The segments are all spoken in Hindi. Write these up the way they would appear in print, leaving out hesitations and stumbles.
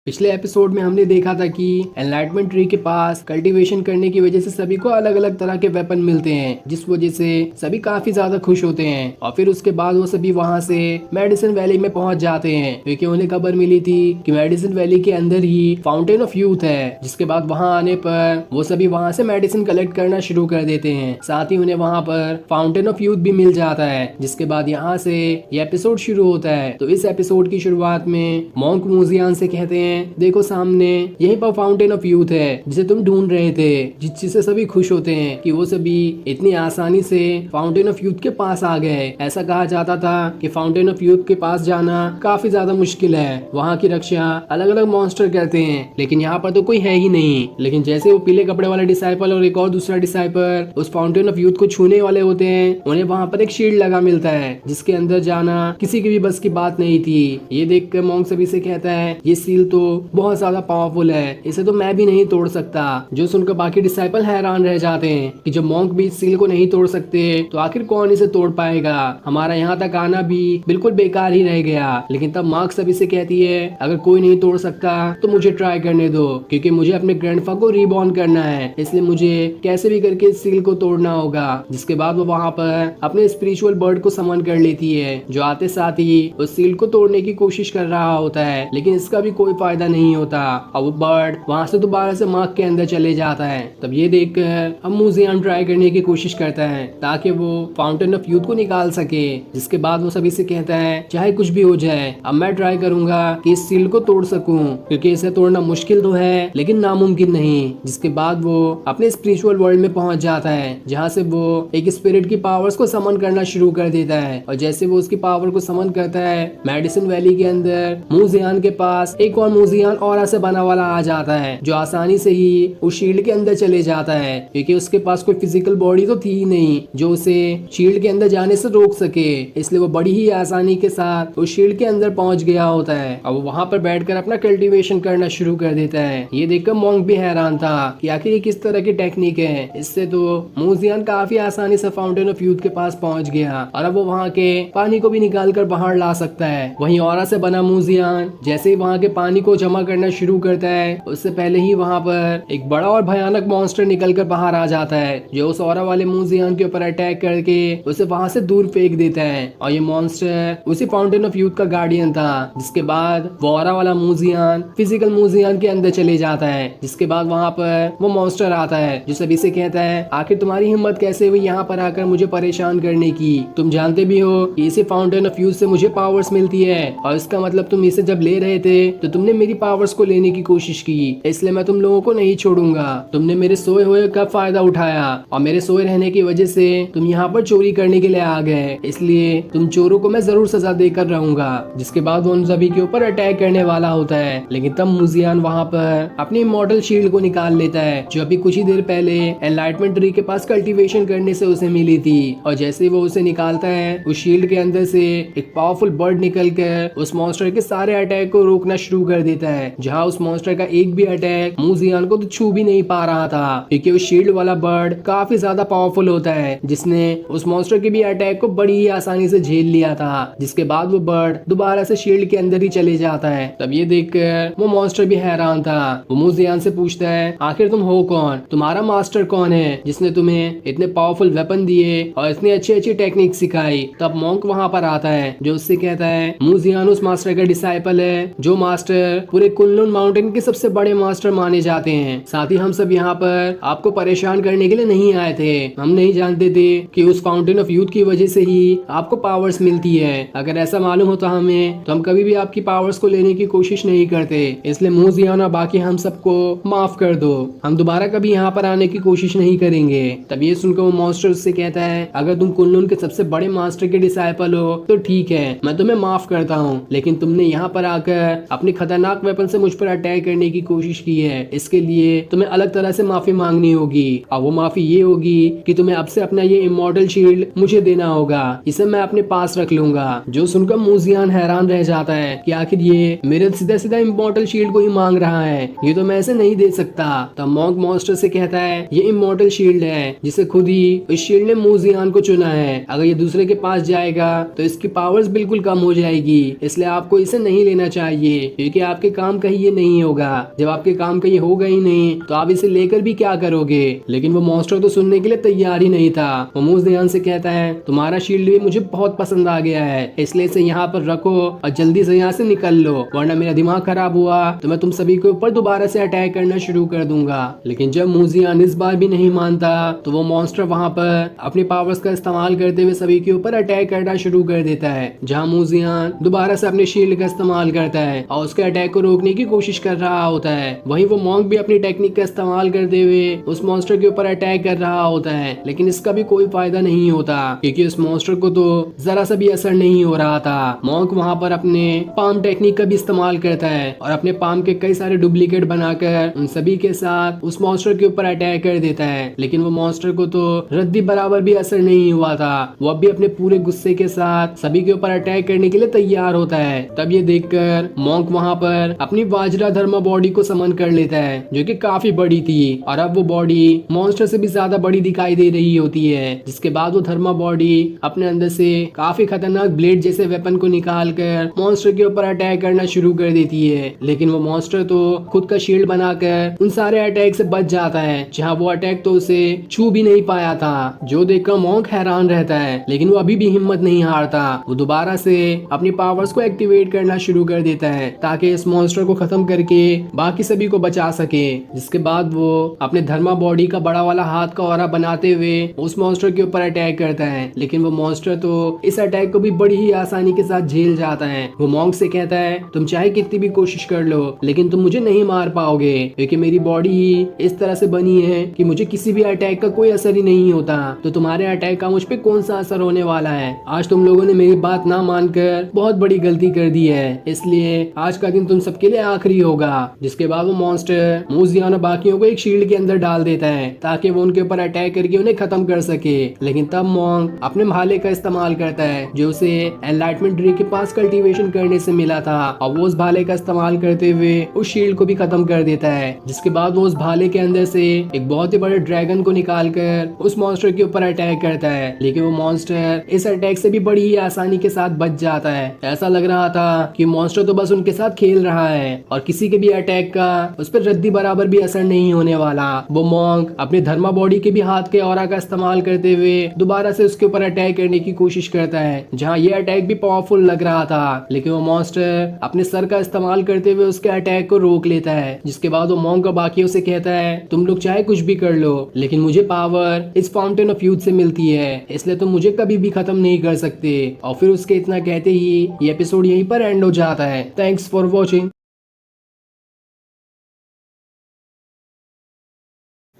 पिछले एपिसोड में हमने देखा था कि एनलाइटमेंट ट्री के पास कल्टीवेशन करने की वजह से सभी को अलग अलग तरह के वेपन मिलते हैं, जिस वजह से सभी काफी ज्यादा खुश होते हैं। और फिर उसके बाद वो सभी वहां से मेडिसिन वैली में पहुंच जाते हैं, क्योंकि उन्हें खबर मिली थी कि मेडिसिन वैली के अंदर ही फाउंटेन ऑफ यूथ है। जिसके बाद वहां आने पर वो सभी वहां से मेडिसिन कलेक्ट करना शुरू कर देते हैं। साथ ही उन्हें वहां पर फाउंटेन ऑफ यूथ भी मिल जाता है। जिसके बाद यहाँ से ये एपिसोड शुरू होता है। तो इस एपिसोड की शुरुआत में मॉन्क मूजियान से कहते हैं, देखो सामने यहीं पर फाउंटेन ऑफ यूथ है जिसे तुम ढूंढ रहे थे। जिस चीज से सभी खुश होते हैं कि वो सभी इतनी आसानी से फाउंटेन ऑफ यूथ के पास आ गए। ऐसा कहा जाता था कि फाउंटेन ऑफ यूथ के पास जाना काफी ज्यादा मुश्किल है, वहाँ की रक्षा अलग अलग मॉन्स्टर करते हैं, लेकिन यहाँ पर तो कोई है ही नहीं। लेकिन जैसे वो पीले कपड़े वाला डिसाइपल और एक और दूसरा डिसाइपल उस फाउंटेन ऑफ यूथ को छूने वाले होते हैं, उन्हें वहाँ पर एक शील्ड लगा मिलता है, जिसके अंदर जाना किसी की भी बस की बात नहीं थी। ये देखकर मॉन्क सभी से कहता है, ये सील तो बहुत ज्यादा पावरफुल है, इसे तो मैं भी नहीं तोड़ सकता। जो सुनकर बाकी डिसाइपल हैरान रह जाते हैं कि जब मॉन्क भी इस सील को नहीं तोड़ सकते तो आखिर कौन इसे तोड़ पाएगा, हमारा यहाँ तक आना भी बिल्कुल बेकार ही रह गया। लेकिन तब मार्क सभी से कहती है, अगर कोई नहीं तोड़ सकता तो मुझे ट्राई करने दो, क्योंकि मुझे अपने ग्रैंडफा को रीबॉर्न करना है, इसलिए मुझे कैसे भी करके इस सील को तोड़ना होगा। जिसके बाद वो वहाँ पर अपने स्पिरिचुअल बर्ड को समन कर लेती है, जो आते साथ ही उस सील को तोड़ने की कोशिश कर रहा होता है, लेकिन इसका भी कोई फायदा नहीं होता और वो बर्ड वहाँ से दोबारा से मार्क के अंदर चले जाता है। तब ये देखकर अब मूजियान ट्राई करने की कोशिश करता है ताकि वो फाउंटेन ऑफ यूथ को निकाल सके। जिसके बाद वो सभी से कहता है, चाहे कुछ भी हो जाए, अब मैं ट्राई करूंगा कि इस सील को तोड़ सकूं, क्योंकि इसे तोड़ना मुश्किल तो है लेकिन नामुमकिन नहीं। जिसके बाद वो अपने स्पिरिचुअल वर्ल्ड में पहुंच जाता है, जहाँ से वो एक स्पिरिट की पावर्स को समन करना शुरू कर देता है। और जैसे वो उसकी पावर को समन करता है, मेडिसिन वैली के अंदर मूजियान के पास एक और मूजियान ऑरा से बना वाला आ जाता है, जो आसानी से ही उस शील्ड के अंदर चले जाता है, क्योंकि उसके पास कोई फिजिकल बॉडी तो थी ही नहीं जो उसे शील्ड के अंदर जाने से रोक सके। इसलिए वो बड़ी ही आसानी के साथ उस शील्ड के अंदर पहुंच गया होता है। अब वो वहां पर बैठकर अपना कल्टीवेशन करना शुरू कर देता है। ये देखकर मॉन्क भी हैरान था कि आखिर ये किस तरह की टेक्निक है। इससे तो मूजियान काफी आसानी से फाउंटेन ऑफ यूथ के पास पहुंच गया और अब वो वहाँ के पानी को भी निकाल कर बाहर ला सकता है। वहीं ऑरा से बना मूजियान जैसे ही वहाँ के पानी को जमा करना शुरू करता है, उससे पहले ही वहाँ पर एक बड़ा और भयानक मॉन्स्टर निकल कर बाहर आ जाता है, जो उस ऑरा वाले मूजियान के ऊपर अटैक करके उसे वहाँ से दूर फेंक देता है। और ये मॉन्स्टर उसी फाउंटेन ऑफ यूथ का गार्डियन था। जिसके बाद वो ऑरा वाला मूजियान फिजिकल मूजियान के अंदर चले जाता है। जिसके बाद वहाँ पर वो मॉन्स्टर आता है, जो सभी से कहता है, आखिर तुम्हारी हिम्मत कैसे हुई यहाँ पर आकर मुझे परेशान करने की? तुम जानते भी हो कि इसी फाउंटेन ऑफ यूथ से मुझे पावर्स मिलती है, और इसका मतलब तुम इसे जब ले रहे थे तो तुमने मेरी पावर्स को लेने की कोशिश की, इसलिए मैं तुम लोगों को नहीं छोड़ूंगा। तुमने मेरे सोए हुए का फायदा उठाया और मेरे सोए रहने की वजह से तुम यहाँ पर चोरी करने के लिए आ गए, इसलिए तुम चोरों को मैं जरूर सजा देकर रहूंगा। जिसके बाद वो उन सभी के ऊपर अटैक करने वाला होता है, लेकिन तब मूजियान वहाँ पर अपनी इमॉर्टल शील्ड को निकाल लेता है, जो अभी कुछ ही देर पहले एनलाइटमेंट ट्री के पास कल्टीवेशन करने से उसे मिली थी। और जैसे वो उसे निकालता है, उस शील्ड के अंदर से एक पावरफुल बर्ड निकल कर उस मॉन्स्टर के सारे अटैक को रोकना शुरू कर देता है, जहाँ उस मॉन्स्टर का एक भी अटैक मूजियान को तो छू भी नहीं पा रहा था, क्योंकि उस शील्ड वाला बर्ड काफी ज्यादा पावरफुल होता है, जिसने उस मॉन्स्टर के भी अटैक को बड़ी ही आसानी से झेल लिया था। जिसके बाद वो बर्ड दोबारा से शील्ड के अंदर ही चले जाता है। तब ये देखकर वो मॉन्स्टर भी हैरान था। वो मूजियान से पूछता है, आखिर तुम हो कौन? तुम्हारा मास्टर कौन है जिसने तुम्हें इतने पावरफुल वेपन दिए और इतनी अच्छी अच्छी टेक्निक सिखाई? तब मॉन्क वहाँ पर आता है, जो उससे कहता है, मूजियान उस मास्टर का डिसाइपल है, जो मास्टर पूरे कुनलुन माउंटेन के सबसे बड़े मास्टर माने जाते हैं। साथ ही हम सब यहाँ पर आपको परेशान करने के लिए नहीं आए थे। हम नहीं जानते थे कि उस फाउंटेन ऑफ यूथ की वजह से ही आपको पावर्स मिलती है। अगर ऐसा मालूम होता हमें तो हम कभी भी आपकी पावर्स को लेने की कोशिश नहीं करते, इसलिए मूजियान और बाकी हम सबको माफ कर दो। हम दोबारा कभी यहाँ पर आने की कोशिश नहीं करेंगे। तब ये सुनकर वो मॉन्स्टर उससे कहता है, अगर तुम कुनलुन के सबसे बड़े मास्टर के डिसाइपल हो तो ठीक है, मैं तुम्हें माफ करता हूँ, लेकिन तुमने यहाँ पर आकर अपने खतरनाक वेपन से मुझ पर अटैक करने की कोशिश की है, इसके लिए तुम्हें अलग तरह से माफी मांगनी होगी। और वो माफी ये होगी कि तुम्हें अब से अपना ये इमॉर्टल शील्ड मुझे देना होगा, इसे मैं अपने पास रख लूंगा। जो सुनकर मूजियान हैरान रह जाता है कि आखिर ये मेरे सीधा सीधा इमॉर्टल शील्ड को ही मांग रहा है, ये तो मैं ऐसे नहीं दे सकता। तब मॉन्क मॉन्स्टर से कहता है, ये इमॉर्टल शील्ड है जिसे खुद ही इस शील्ड ने मूजियान को चुना है, अगर ये दूसरे के पास जाएगा तो इसकी पावर्स बिल्कुल कम हो जाएगी, इसलिए आपको इसे नहीं लेना चाहिए, क्योंकि आप आपके काम का ही ये नहीं होगा। जब आपके काम का ये होगा ही नहीं तो आप इसे लेकर भी क्या करोगे। लेकिन वो मॉन्स्टर तो सुनने के लिए तैयार ही नहीं था। वो मुंह ध्यान से कहता है तुम्हारा शील्ड भी मुझे बहुत पसंद आ गया है, इसलिए इसे यहाँ पर रखो और जल्दी से यहाँ से निकल लो, वरना मेरा दिमाग खराब हुआ तो मैं तुम सभी के ऊपर दोबारा से अटैक करना शुरू कर दूंगा। लेकिन जब मूजियान इस बार भी नहीं मानता तो वो मॉन्स्टर वहाँ पर अपनी पावर्स का इस्तेमाल करते हुए सभी के ऊपर अटैक करना शुरू कर देता है। जहाँ मूजियान दोबारा से अपने शील्ड का इस्तेमाल करता है और उसके अटैक को रोकने की कोशिश कर रहा होता है, वहीं वो मॉन्क भी अपनी टेक्निक का इस्तेमाल करते हुए उस मॉन्स्टर के ऊपर अटैक कर रहा होता है। लेकिन इसका भी कोई फायदा नहीं होता क्योंकि उस मॉन्स्टर को तो जरा सा भी असर नहीं हो रहा था। मॉन्क वहाँ पर अपने पाम टेक्निक का भी इस्तेमाल करता है और अपने पाम के कई सारे डुप्लीकेट बनाकर उन सभी के साथ उस मॉन्स्टर के ऊपर अटैक कर देता है। लेकिन वो मॉन्स्टर को तो रद्दी बराबर भी असर नहीं हुआ था। वो अब भी अपने पूरे गुस्से के साथ सभी के ऊपर अटैक करने के लिए तैयार होता है। तब ये देखकर मॉन्क वहाँ पर अपनी वाजरा धर्मा बॉडी को समन कर लेता है, जो कि काफी बड़ी थी और अब वो बॉडी मॉन्स्टर से भी ज्यादा बड़ी दिखाई दे रही होती है। जिसके बाद वो धर्मा बॉडी अपने अंदर से काफी खतरनाक ब्लेड जैसे वेपन को निकाल कर मॉन्स्टर के ऊपर अटैक करना शुरू कर देती है। लेकिन वो मॉन्स्टर तो खुद का शील्ड बनाकर उन सारे अटैक से बच जाता है, जहाँ वो अटैक तो उसे छू भी नहीं पाया था। जो देखकर मॉन्क हैरान रहता है, लेकिन वो अभी भी हिम्मत नहीं हारता। वो दोबारा से अपनी पावर्स को एक्टिवेट करना शुरू कर देता है ताकि इस मॉन्स्टर को खत्म करके बाकी सभी को बचा सके। जिसके बाद वो अपने धर्मा बॉडी का बड़ा वाला हाथ का ऑरा बनाते हुए उस मॉन्स्टर के ऊपर अटैक करता है। लेकिन वो मॉन्स्टर तो इस अटैक को भी बड़ी ही आसानी के साथ झेल जाता है। वो मॉन्क से कहता है तुम चाहे कितनी भी कोशिश कर लो लेकिन तुम मुझे नहीं मार पाओगे, क्योंकि मेरी बॉडी ही इस तरह से बनी है कि मुझे किसी भी अटैक का कोई असर ही नहीं होता। तो तुम्हारे अटैक का मुझ पे कौन सा असर होने वाला है। आज तुम लोगों ने मेरी बात ना मानकर बहुत बड़ी गलती कर दी है, इसलिए आज का दिन तुम सबके लिए आखिरी होगा। जिसके बाद वो मॉन्स्टर मूजियान और बाकियों को एक शील्ड के अंदर डाल देता है ताकि वो उनके ऊपर अटैक करके उन्हें खत्म कर सके। लेकिन तब मॉन्क अपने भाले का इस्तेमाल करता है जो उसे एनलाइटमेंट ट्री के पास कल्टीवेशन करने से मिला था, और वो उस भाले का इस्तेमाल करते हुए उस शील्ड को भी खत्म कर देता है। जिसके बाद वो उस भाले के अंदर से एक बहुत ही बड़े ड्रैगन को निकाल कर उस मॉन्स्टर के ऊपर अटैक करता है। लेकिन वो मॉन्स्टर इस अटैक से भी बड़ी ही आसानी के साथ बच जाता है। ऐसा लग रहा था कि मॉन्स्टर तो बस उनके साथ खेल रहा है और किसी के भी अटैक का उस पर रद्दी बराबर भी असर नहीं होने वाला। वो मॉन्क अपने धर्मा बॉडी के भी हाथ के ऑरा का इस्तेमाल करते हुए दोबारा से उसके ऊपर अटैक करने की कोशिश करता है, जहाँ ये अटैक भी पावरफुल लग रहा था। लेकिन वो मॉन्स्टर अपने सर का इस्तेमाल करते हुए उसके अटैक को रोक लेता है। जिसके बाद वो मॉन्क और बाकियों से कहता है तुम लोग चाहे कुछ भी कर लो लेकिन मुझे पावर इस फाउंटेन ऑफ यूथ से मिलती है, इसलिए तुम मुझे कभी भी खत्म नहीं कर सकते। और फिर उसके इतना कहते ही ये एपिसोड यहीं पर एंड हो जाता है। Thanks for watching.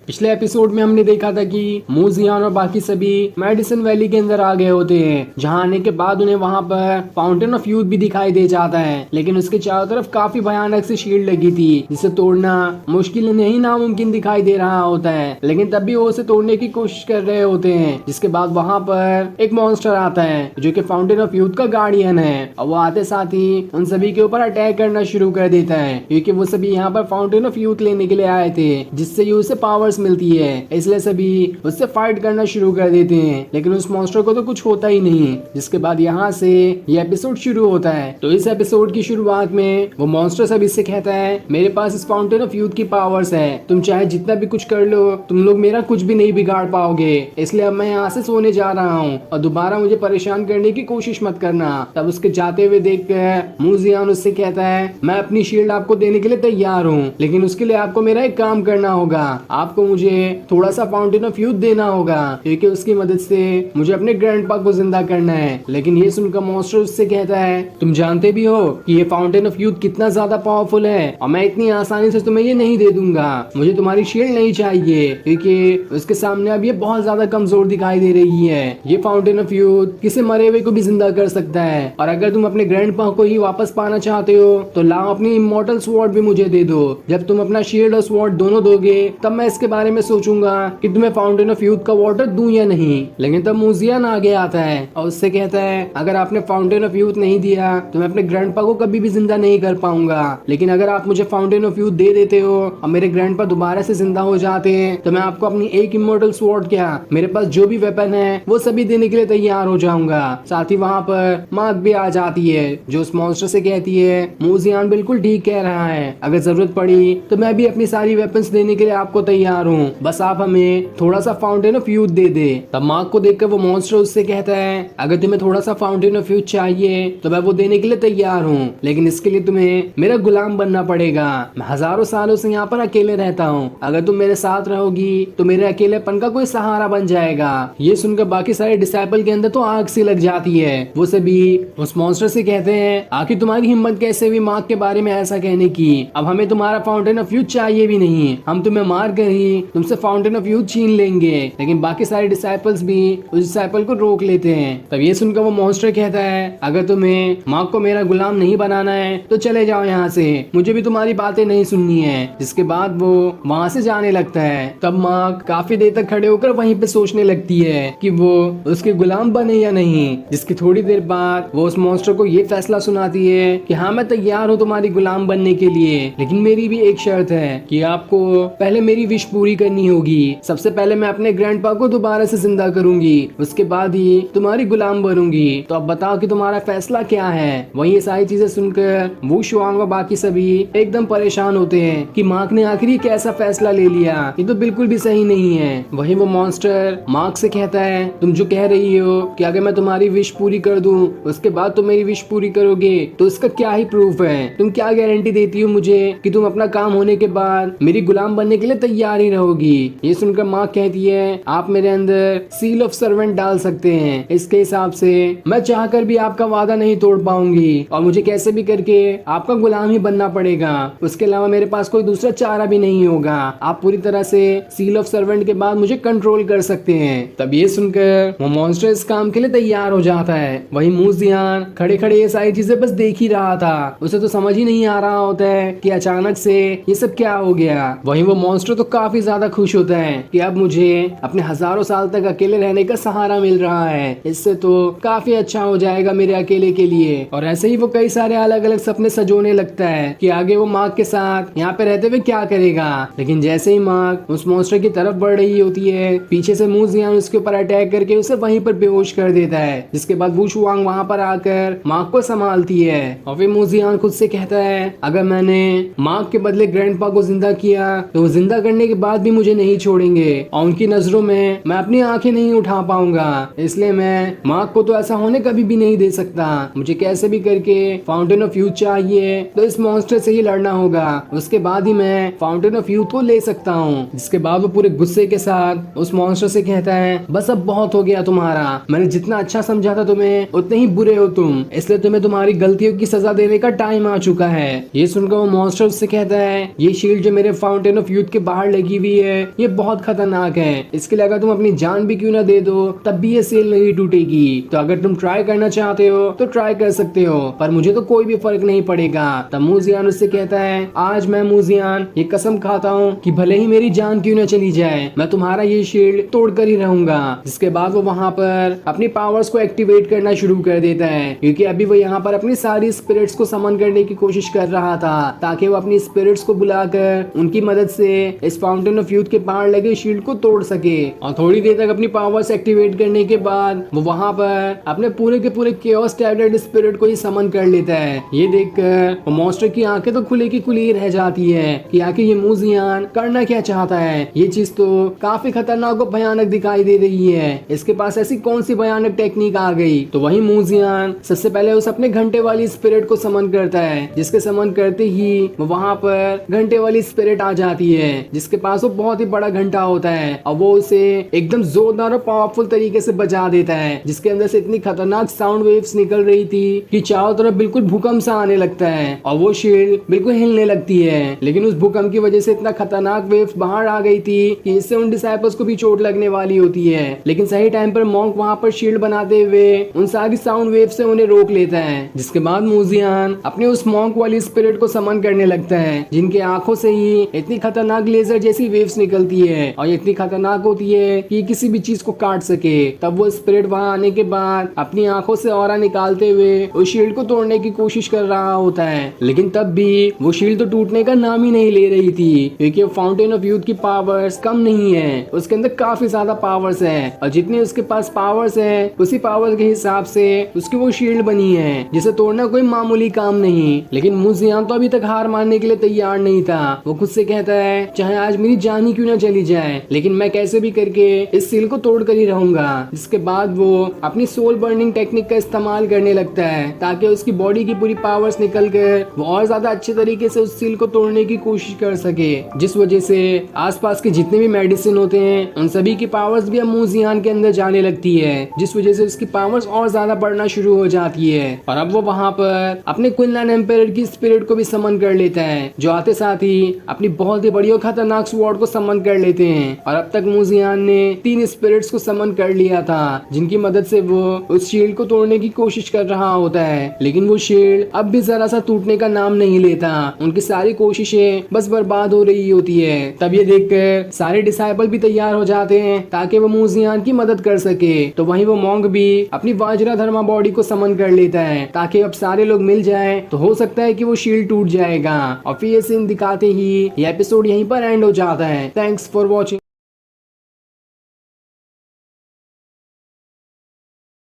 पिछले एपिसोड में हमने देखा था कि मूजियान और बाकी सभी मेडिसिन वैली के अंदर आ गए होते हैं, जहां आने के बाद उन्हें वहां पर फाउंटेन ऑफ यूथ भी दिखाई दे जाता है। लेकिन उसके चारों तरफ काफी भयानक सी शील्ड लगी थी जिसे तोड़ना मुश्किल नहीं नामुमकिन दिखाई दे रहा होता है। लेकिन तब भी वो उसे तोड़ने की कोशिश कर रहे होते हैं। जिसके बाद वहां पर एक मॉन्स्टर आता है जो कि फाउंटेन ऑफ यूथ का गार्डियन है, और वो आते साथ ही उन सभी के ऊपर अटैक करना शुरू कर देता है, क्योंकि वो सभी यहाँ पर फाउंटेन ऑफ यूथ लेने के लिए आए थे जिससे यूथ से पावर्स मिलती है। इसलिए सभी उससे फाइट करना शुरू कर देते हैं, लेकिन उस मॉन्स्टर को तो कुछ होता ही नहीं। जिसके बाद यहाँ से ये एपिसोड शुरू होता है। तो इस एपिसोड की शुरुआत में वो मॉन्स्टर सभी से कहता है मेरे पास इस फाउंटेन ऑफ यूथ की पावर्स है, तुम चाहे जितना भी कुछ कर लो तुम लोग मेरा कुछ भी नहीं बिगाड़ पाओगे, इसलिए अब मैं यहाँ से सोने जा रहा हूँ और दोबारा मुझे परेशान करने की कोशिश मत करना। तब उसके जाते हुए देख कर मूजियान उससे कहता है मैं अपनी शील्ड आपको देने के लिए तैयार हूँ, लेकिन उसके लिए आपको मेरा एक काम करना होगा। आपको मुझे थोड़ा सा फाउंटेन ऑफ यूथ देना होगा, क्योंकि उसकी मदद से मुझे अपने ग्रैंडपा को जिंदा करना है। लेकिन ये सुनकर मॉन्स्टर उससे कहता है तुम जानते भी हो कि ये फाउंटेन ऑफ यूथ कितना ज्यादा पावरफुल है और मैं इतनी आसानी से तुम्हें ये नहीं दे दूंगा। मुझे तुम्हारी शील्ड नहीं चाहिए, क्योंकि उसके सामने अब ये बहुत ज्यादा कमजोर दिखाई दे रही है। ये फाउंटेन ऑफ यूथ किसी मरे हुए को भी जिंदा कर सकता है, और अगर तुम अपने ग्रैंडपा को ही वापस पाना चाहते हो तो लाओ अपनी इमॉर्टल स्वॉर्ड भी मुझे दे दो। जब तुम अपना शील्ड और स्वॉर्ड दोनों दोगे तब मैं इसके बारे में सोचूंगा कि तुम्हें फाउंटेन ऑफ यूथ का वाटर दूं या नहीं। लेकिन तब मूजियन आगे आता है और उससे कहता है अगर आपने फाउंटेन ऑफ यूथ नहीं दिया तो मैं अपने ग्रैंडपा को कभी भी जिंदा नहीं कर पाऊंगा, लेकिन अगर आप मुझे फाउंटेन ऑफ यूथ दे देते हो और मेरे ग्रैंडपा दोबारा से जिंदा हो जाते हैं तो मैं आपको अपनी एक इमोर्टल स्वॉर्ड क्या मेरे पास जो भी वेपन है वो सभी देने के लिए तैयार हो जाऊंगा। साथ ही वहाँ पर मार्क भी आ जाती है जो उस मॉन्स्टर से कहती है मूजियन बिल्कुल ठीक कह रहा है, अगर जरूरत पड़ी तो मैं भी अपनी सारी वेपन्स देने के लिए आपको तैयार हूँ, बस आप हमें थोड़ा सा फाउंटेन ऑफ यूथ दे दे। तब मार्क को देखकर वो मॉन्स्टर उससे कहता है अगर तुम्हें थोड़ा सा फाउंटेन ऑफ यूथ चाहिए तो मैं वो देने के लिए तैयार हूँ, लेकिन इसके लिए तुम्हें मेरा गुलाम बनना पड़ेगा। मैं हजारों सालों से यहाँ पर अकेले रहता हूँ, अगर तुम मेरे साथ रहोगी तो मेरे अकेलेपन का कोई सहारा बन जाएगा। ये सुनकर बाकी सारे डिसाइपल के अंदर तो आग सी लग जाती है। वो सभी उस मॉन्स्टर से कहते हैं आखिर तुम्हारी हिम्मत कैसे हुई मार्क के बारे में ऐसा कहने की, अब हमें तुम्हारा फाउंटेन ऑफ यूथ चाहिए भी नहीं, हम तुम्हें मार कर ही तुमसे फाउंटेन ऑफ यूथ छीन लेंगे। लेकिन बाकी सारे डिसाइपल्स भी उस डिसाइपल को रोक लेते हैं। तब ये सुनकर वो मॉन्स्टर कहता है अगर तुम्हें मार्क को मेरा गुलाम नहीं बनाना है तो चले जाओ यहाँ से, मुझे भी तुम्हारी बातें नहीं सुननी है। जिसके बाद वो वहाँ से जाने लगता है। तब मार्क काफी देर तक खड़े होकर वहीं पे सोचने लगती है कि वो उसके गुलाम बने या नहीं। जिसकी थोड़ी देर बाद वो उस मॉन्स्टर को ये फैसला सुनाती है कि हाँ मैं तैयार हूँ तुम्हारी गुलाम बनने के लिए, लेकिन मेरी भी एक शर्त है कि आपको पहले मेरी विश पूरी करनी होगी। सबसे पहले मैं अपने ग्रैंडपा को दोबारा से जिंदा करूंगी, उसके बाद ही तुम्हारी गुलाम बनूंगी। तो अब बताओ कि तुम्हारा फैसला क्या है। वही ये सारी चीजें सुनकर वू शुआंग और बाकी सभी एकदम परेशान होते हैं कि मार्क ने आखिर कैसा फैसला ले लिया, ये तो बिल्कुल भी सही नहीं है। वही वो मॉन्स्टर मार्क से कहता है तुम जो कह रही हो कि अगर मैं तुम्हारी विश पूरी कर दूं उसके बाद तुम मेरी विश पूरी करोगे, तो इसका क्या ही प्रूफ है, तुम क्या गारंटी देती हो मुझे कि तुम अपना काम होने के बाद मेरी गुलाम बनने के लिए तैयार ही रहोगी। ये सुनकर मार्क कहती है आप मेरे अंदर सील ऑफ सर्वेंट डाल सकते हैं, इसके हिसाब से मैं चाहकर भी आपका वादा नहीं तोड़ पाऊंगी और मुझे कैसे भी करके आपका गुलाम ही बनना पड़ेगा, उसके अलावा मेरे पास कोई दूसरा चारा भी नहीं होगा। आप पूरी तरह से सील ऑफ सर्वेंट के बाद मुझे कंट्रोल कर सकते हैं। तब ये सुनकर वो मॉन्स्टर इस काम के लिए तैयार हो जाता है। वही मूजियन खड़े खड़े ये सारी चीजें बस देख ही रहा था, उसे तो समझ ही नहीं आ रहा होता है कि अचानक से ये सब क्या हो गया। वही वो मॉन्स्टर तो काफी ज्यादा खुश होता है कि अब मुझे अपने हजारों साल तक अकेले रहने का सहारा मिल रहा है, इससे तो काफी अच्छा हो जाएगा मेरे अकेले के लिए। और ऐसे ही वो कई सारे अलग अलग सपने सजोने लगता है कि आगे वो मार्क के साथ यहाँ पे रहते हुए क्या करेगा। लेकिन जैसे ही मार्क उस मॉन्स्टर की तरफ बढ़ रही होती है, पीछे से मूजियन उसके ऊपर अटैक करके उसे वहीं पर बेहोश कर देता है। जिसके बाद वू शुआंग वहाँ पर आकर मार्क को संभालती है और फिर मूजियन खुद से कहता है अगर मैंने मार्क के बदले ग्रैंडपा को जिंदा किया तो वो जिंदा करने के बाद भी मुझे नहीं छोड़ेंगे और उनकी नजरों में मैं अपनी आंखें नहीं उठा पाऊंगा, इसलिए मैं मार्क को तो ऐसा होने कभी भी नहीं दे सकता। मुझे कैसे भी करके फाउंटेन ऑफ यूथ चाहिए, तो इस मॉन्स्टर से ही लड़ना होगा, उसके बाद ही मैं फाउंटेन ऑफ यूथ को ले सकता हूँ। जिसके बाद वो पूरे गुस्से के साथ उस मॉन्स्टर से कहता है बस अब बहुत हो गया तुम्हारा, मैंने जितना अच्छा समझा था तुम्हें उतने ही बुरे हो तुम, इसलिए तुम्हें तुम्हारी गलतियों की सजा देने का टाइम आ चुका है। ये सुनकर वो मॉन्स्टर उससे कहता है ये शील्ड जो मेरे फाउंटेन ऑफ यूथ के बाहर लगी हुई है ये बहुत खतरनाक है, इसके लिए अगर तुम अपनी जान भी क्यों ना दे दो तब भी ये सील नहीं टूटेगी, तो अगर तुम ट्राई करना चाहते हो तो ट्राई कर सकते हो, पर मुझे तो कोई भी फर्क नहीं पड़ेगा। तब मूजियन उससे कहता है आज मैं मूजियन ये कसम खाता हूँ कि भले ही मेरी जान क्यों न चली जाए मैं तुम्हारा ये शील्ड तोड़ कर ही रहूंगा। जिसके बाद वो वहाँ पर अपनी पावर्स को एक्टिवेट करना शुरू कर देता है, क्योंकि अभी वो यहाँ पर अपनी सारी स्पिरिट्स को समन करने की कोशिश कर रहा था ताकि वो अपनी स्पिरिट्स को बुलाकर उनकी मदद से इस फाउंटेन ऑफ यूथ के बाहर लगे शील्ड को तोड़ सके। और थोड़ी देर तक अपनी पावर्स एक्टिवेट करने के बाद वो वहाँ पर अपने पूरे के पूरे केओस टैबलेट स्पिरिट को ही समन कर लेता है। ये देखकर वो मॉन्स्टर की आंखें तो खुले की खुली रह जाती है कि आखिर ये मूजियन करना क्या चाहता है, ये चीज तो काफी खतरनाक और भयानक दिखाई दे रही है, इसके पास ऐसी कौन सी भयानक टेक्निक आ गई। तो वही मूजियन सबसे पहले उस अपने घंटे वाली स्पिरिट को समन करता है, जिसके समन करते ही वो वहाँ पर घंटे वाली स्पिरिट आ जाती है, जिसके पास वो बहुत ही बड़ा घंटा होता है और वो उसे एकदम जोरदार और पावरफुल तरीके से बजा देता है, जिसके अंदर से इतनी खतरनाक साउंड वेव्स निकल रही थी कि चारों तरफ बिल्कुल भूकंप सा आने लगता है और वो शील्ड बिल्कुल हिलने लगती है। लेकिन उस भूकंप की वजह से इतना खतरनाक वेव्स बाहर आ गई थी कि इससे उन डिसाइपल्स को भी चोट लगने वाली होती है। लेकिन सही टाइम पर मॉन्क वहाँ पर शील्ड बनाते हुए उन सारी साउंड वेव से उन्हें रोक लेता है। जिसके बाद मूजियन अपने उस मॉन्क वाली स्पिरिट को समन करने लगता है, जिनके आंखों से ही इतनी खतरनाक लेजर जैसी ऐसी वेव्स निकलती है और ये इतनी खतरनाक होती है कि किसी भी चीज को काट सके। तब वो स्पिरिट वहां आने के बाद अपनी आंखों से ऑरा निकालते हुए उस शील्ड को तोड़ने की कोशिश कर रहा होता है, लेकिन तब भी वो शील्ड तो टूटने का नाम ही नहीं ले रही थी, क्योंकि फाउंटेन ऑफ यूथ की पावर्स कम नहीं है, उसके अंदर काफी ज्यादा पावर्स है और जितने उसके पास पावर्स है उसी पावर के हिसाब से उसकी वो शील्ड बनी है जिसे तोड़ना कोई मामूली काम नहीं। लेकिन मुजियान तो अभी तक हार मानने के लिए तैयार नहीं था। वो खुद से कहता है चाहे आज मेरी जान ही क्यों ना चली जाए, लेकिन मैं कैसे भी करके इस सील को तोड़ कर ही रहूंगा। जिसके बाद वो अपनी सोल बर्निंग टेक्निक का इस्तेमाल करने लगता है ताकि उसकी बॉडी की पूरी पावर्स निकल कर वो और ज्यादा अच्छे तरीके से उस सील को तोड़ने की कोशिश कर सके, जिस वजह से आसपास के जितने भी मेडिसिन होते हैं उन सभी की पावर्स भी अब मुजियान के अंदर जाने लगती है, जिस वजह से उसकी पावर्स और ज्यादा बढ़ना शुरू हो जाती है। और अब वो वहाँ पर अपने क्विनलैंड एम्पायर की स्पिरिट को भी समन कर लेता है, जो आते साथ ही अपनी बहुत ही बड़ी और खतरनाक स्वॉर्ड को समन कर लेते हैं। और अब तक मुजियान ने 3 स्पिरिट्स को समन कर लिया था, जिनकी मदद से वो उस शील्ड को तोड़ने की कोशिश कर रहा होता है, लेकिन वो शील्ड अब भी जरा सा टूटने का नाम नहीं लेता। उनकी सारी कोशिशें बस बर्बाद हो रही होती है। तब ये देखकर सारे डिसाइपल भी तैयार हो जाते हैं ताकि वो मुजियान की मदद कर सके। तो वहीं वो मॉन्क भी अपनी वाजरा धर्मा बॉडी को समन कर लेता है ताकि अब सारे लोग मिल जाएं तो हो सकता है कि वो शील्ड टूट जाएगा। और फिर ये सीन दिखाते ही ये एपिसोड यहीं पर एंड हो जाता है। Thanks for watching.